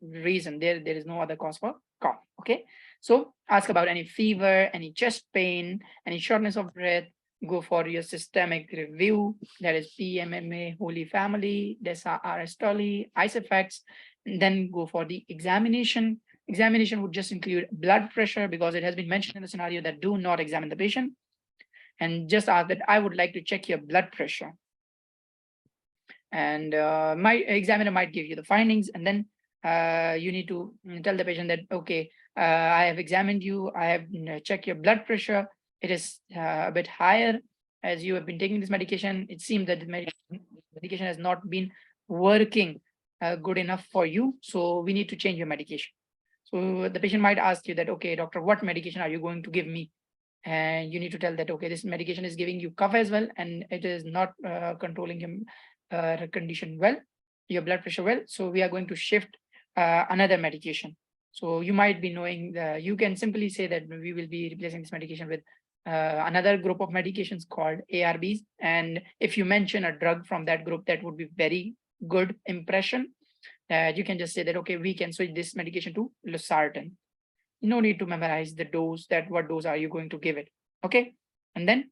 reason. There is no other cause for cough, okay? So ask about any fever, any chest pain, any shortness of breath. Go for your systemic review, that is PMMA, Holy Family, DESA, RS-TOLI, ICE-FACTS. Then go for the examination. Examination would just include blood pressure, because it has been mentioned in the scenario that do not examine the patient. And just ask that, I would like to check your blood pressure. And my examiner might give you the findings, and then you need to tell the patient that, okay, I have examined you, I have checked your blood pressure. It is a bit higher as you have been taking this medication. It seems that the medication has not been working good enough for you. So we need to change your medication. So the patient might ask you that, okay, doctor, what medication are you going to give me? And you need to tell that, okay, this medication is giving you cough as well, and it is not controlling your condition well, your blood pressure well. So we are going to shift another medication. So you might be knowing, you can simply say that we will be replacing this medication with another group of medications called ARBs. And if you mention a drug from that group, that would be very good impression. You can just say that, okay, we can switch this medication to losartan. No need to memorize the dose, that what dose are you going to give it, okay? And then,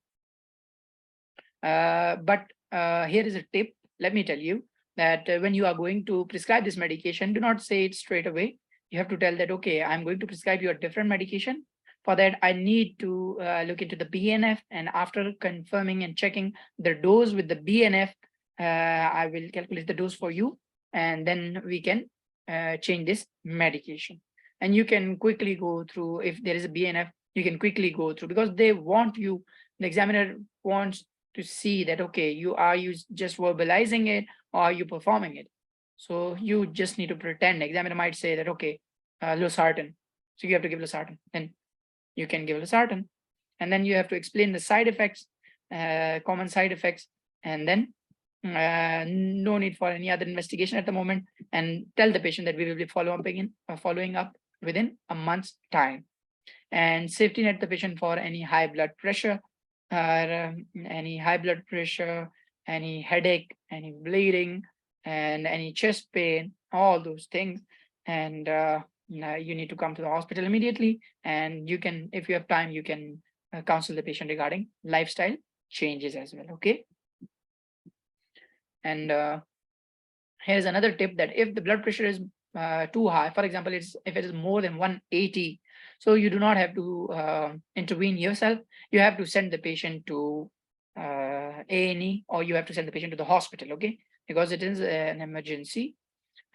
here is a tip. Let me tell you that when you are going to prescribe this medication, do not say it straight away. You have to tell that, okay, I'm going to prescribe you a different medication. For that, I need to look into the BNF, and after confirming and checking the dose with the BNF, I will calculate the dose for you, and then we can change this medication. And you can quickly go through, if there is a BNF, you can quickly go through, because they want you, the examiner wants to see that, okay, are you just verbalizing it, or are you performing it? So you just need to pretend. The examiner might say that, okay, losartan. So you have to give losartan. Then you can give losartan. And then you have to explain the side effects, common side effects, and then no need for any other investigation at the moment, and tell the patient that we will be following up within a month's time. And safety net the patient for any high blood pressure, any headache, any bleeding, and any chest pain, all those things. And you need to come to the hospital immediately, and you can, if you have time, you can counsel the patient regarding lifestyle changes as well. Okay. And here's another tip, that if the blood pressure is too high, for example, if it is more than 180, so you do not have to intervene yourself. You have to send the patient to A&E, or you have to send the patient to the hospital. Okay, because it is an emergency.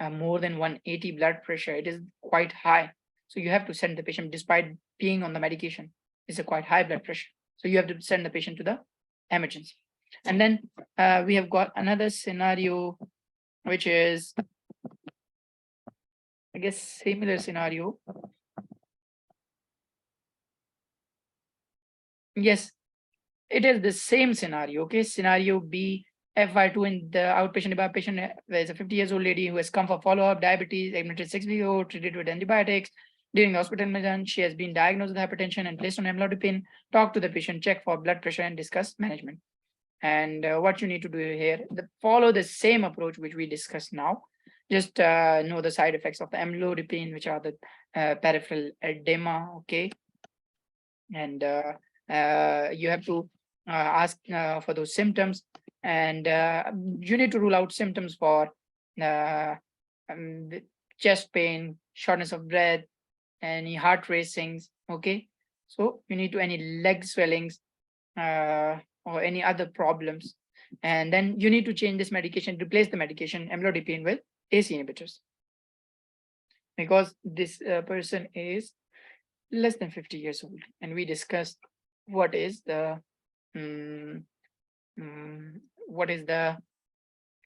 More than 180 blood pressure, it is quite high. So you have to send the patient, despite being on the medication, it's a quite high blood pressure. So you have to send the patient to the emergency. And then we have got another scenario, which is, I guess, similar scenario. Yes, it is the same scenario. Okay, scenario B, FI2 in the outpatient department patient. There's a 50 years old lady who has come for follow-up, diabetes, admitted 6 weeks ago, treated with antibiotics. During the hospitalization, she has been diagnosed with hypertension and placed on amlodipine. Talk to the patient, check for blood pressure, and discuss management. And what you need to do here, follow the same approach which we discussed now. Just know the side effects of the amlodipine, which are the peripheral edema. Okay, and you have to ask for those symptoms, and you need to rule out symptoms for chest pain, shortness of breath, any heart racings. Okay, so you need to any leg swellings or any other problems, and then you need to change this medication, replace the medication amlodipine with ACE inhibitors, because this person is less than 50 years old, and we discussed what is the what is the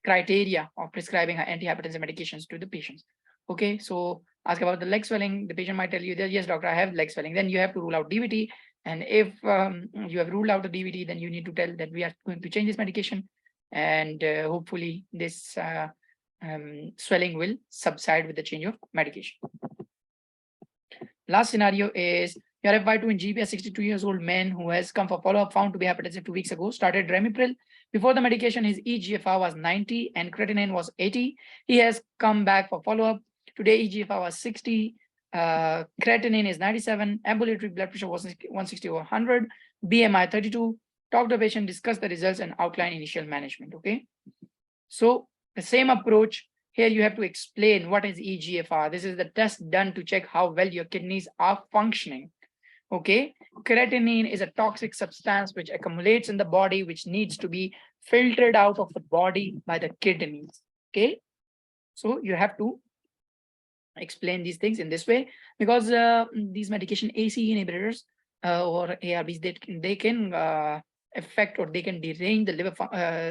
criteria of prescribing antihypertensive medications to the patients. Okay, so ask about the leg swelling. The patient might tell you that, yes, doctor, I have leg swelling. Then you have to rule out DVT. And if you have ruled out the DVT, then you need to tell that we are going to change this medication. And hopefully this swelling will subside with the change of medication. Last scenario is your FY2 in GB, a 62 years old man who has come for follow-up, found to be hypertensive 2 weeks ago, started Remipril. Before the medication, his eGFR was 90 and creatinine was 80. He has come back for follow-up. Today, eGFR was 60, creatinine is 97, ambulatory blood pressure was 160 over 100, BMI 32. Talk to the patient, discuss the results, and outline initial management. Okay, so the same approach. Here you have to explain what is eGFR. This is the test done to check how well your kidneys are functioning. Okay, creatinine is a toxic substance which accumulates in the body, which needs to be filtered out of the body by the kidneys. Okay, so you have to explain these things in this way, because these medication ACE inhibitors or ARBs, they can affect, or they can derange the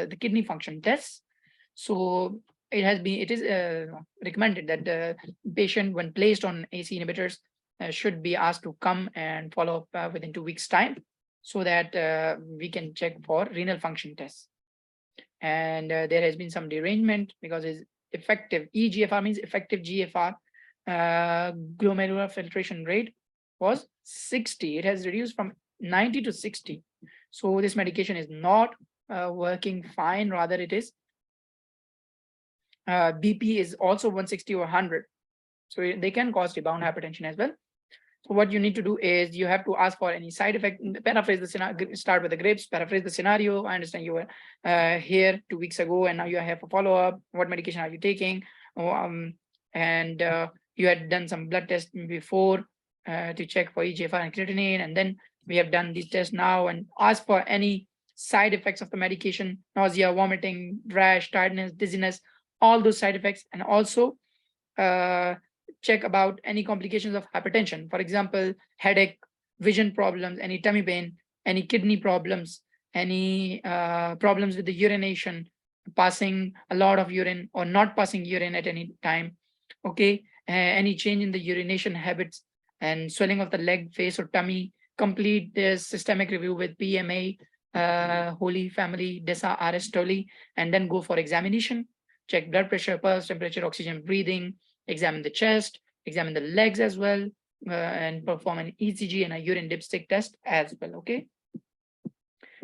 the kidney function tests. So it is recommended that the patient, when placed on ACE inhibitors, should be asked to come and follow up within 2 weeks' time, so that we can check for renal function tests. And there has been some derangement, because it's effective eGFR means effective GFR, glomerular filtration rate was 60. It has reduced from 90 to 60. So this medication is not working fine. Rather, it is BP is also 160 or 100. So they can cause rebound hypertension as well. So what you need to do is you have to ask for any side effect. Paraphrase the scenario. Start with the grips. Paraphrase the scenario. I understand you were here 2 weeks ago, and now you are here for follow-up. What medication are you taking? And you had done some blood tests before to check for eGFR and creatinine, and then we have done these tests now, and ask for any side effects of the medication: nausea, vomiting, rash, tiredness, dizziness, all those side effects, and also check about any complications of hypertension. For example, headache, vision problems, any tummy pain, any kidney problems, any problems with the urination, passing a lot of urine or not passing urine at any time. Okay, any change in the urination habits, and swelling of the leg, face, or tummy. Complete this systemic review with PMA, Holy Family, DESA, RS Tolly, and then go for examination. Check blood pressure, pulse, temperature, oxygen, breathing, examine the chest, examine the legs as well, and perform an ECG and a urine dipstick test as well. Okay.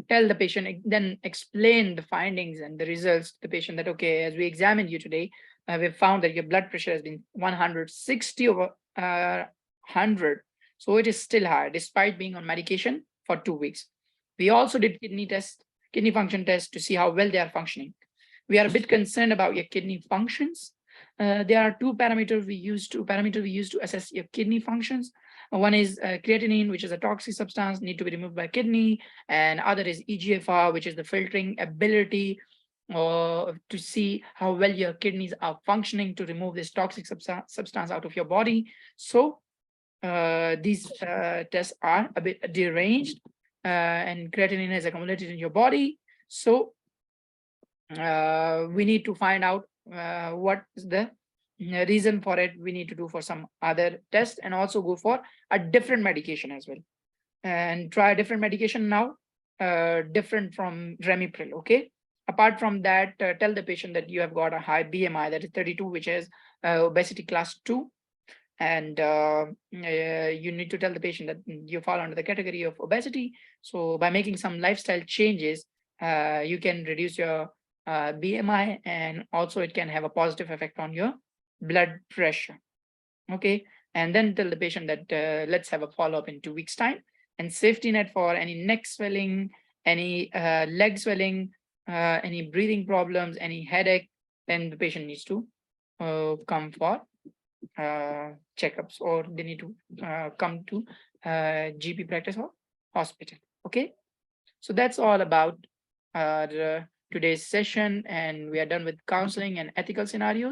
Tell the patient, then explain the findings and the results to the patient, that, okay, as we examined you today, we found that your blood pressure has been 160 over 100. So it is still high despite being on medication for 2 weeks. We also did kidney function test to see how well they are functioning. We are a bit concerned about your kidney functions. There are two parameters we use to assess your kidney functions. One is creatinine, which is a toxic substance, need to be removed by kidney, and other is EGFR, which is the filtering ability to see how well your kidneys are functioning to remove this toxic substance out of your body. So these tests are a bit deranged, and creatinine is accumulated in your body. So we need to find out what is the reason for it. We need to do for some other test and also go for a different medication as well, and try a different medication now, different from Remipril. Okay. Apart from that, tell the patient that you have got a high BMI, that is 32, which is obesity class 2. And you need to tell the patient that you fall under the category of obesity. So by making some lifestyle changes, you can reduce your BMI, and also it can have a positive effect on your blood pressure. Okay. And then tell the patient that let's have a follow-up in 2 weeks' time, and safety net for any neck swelling, any leg swelling, any breathing problems, any headache, then the patient needs to come for checkups, or they need to come to GP practice or hospital. Okay. So that's all about today's session, and we are done with counseling and ethical scenarios.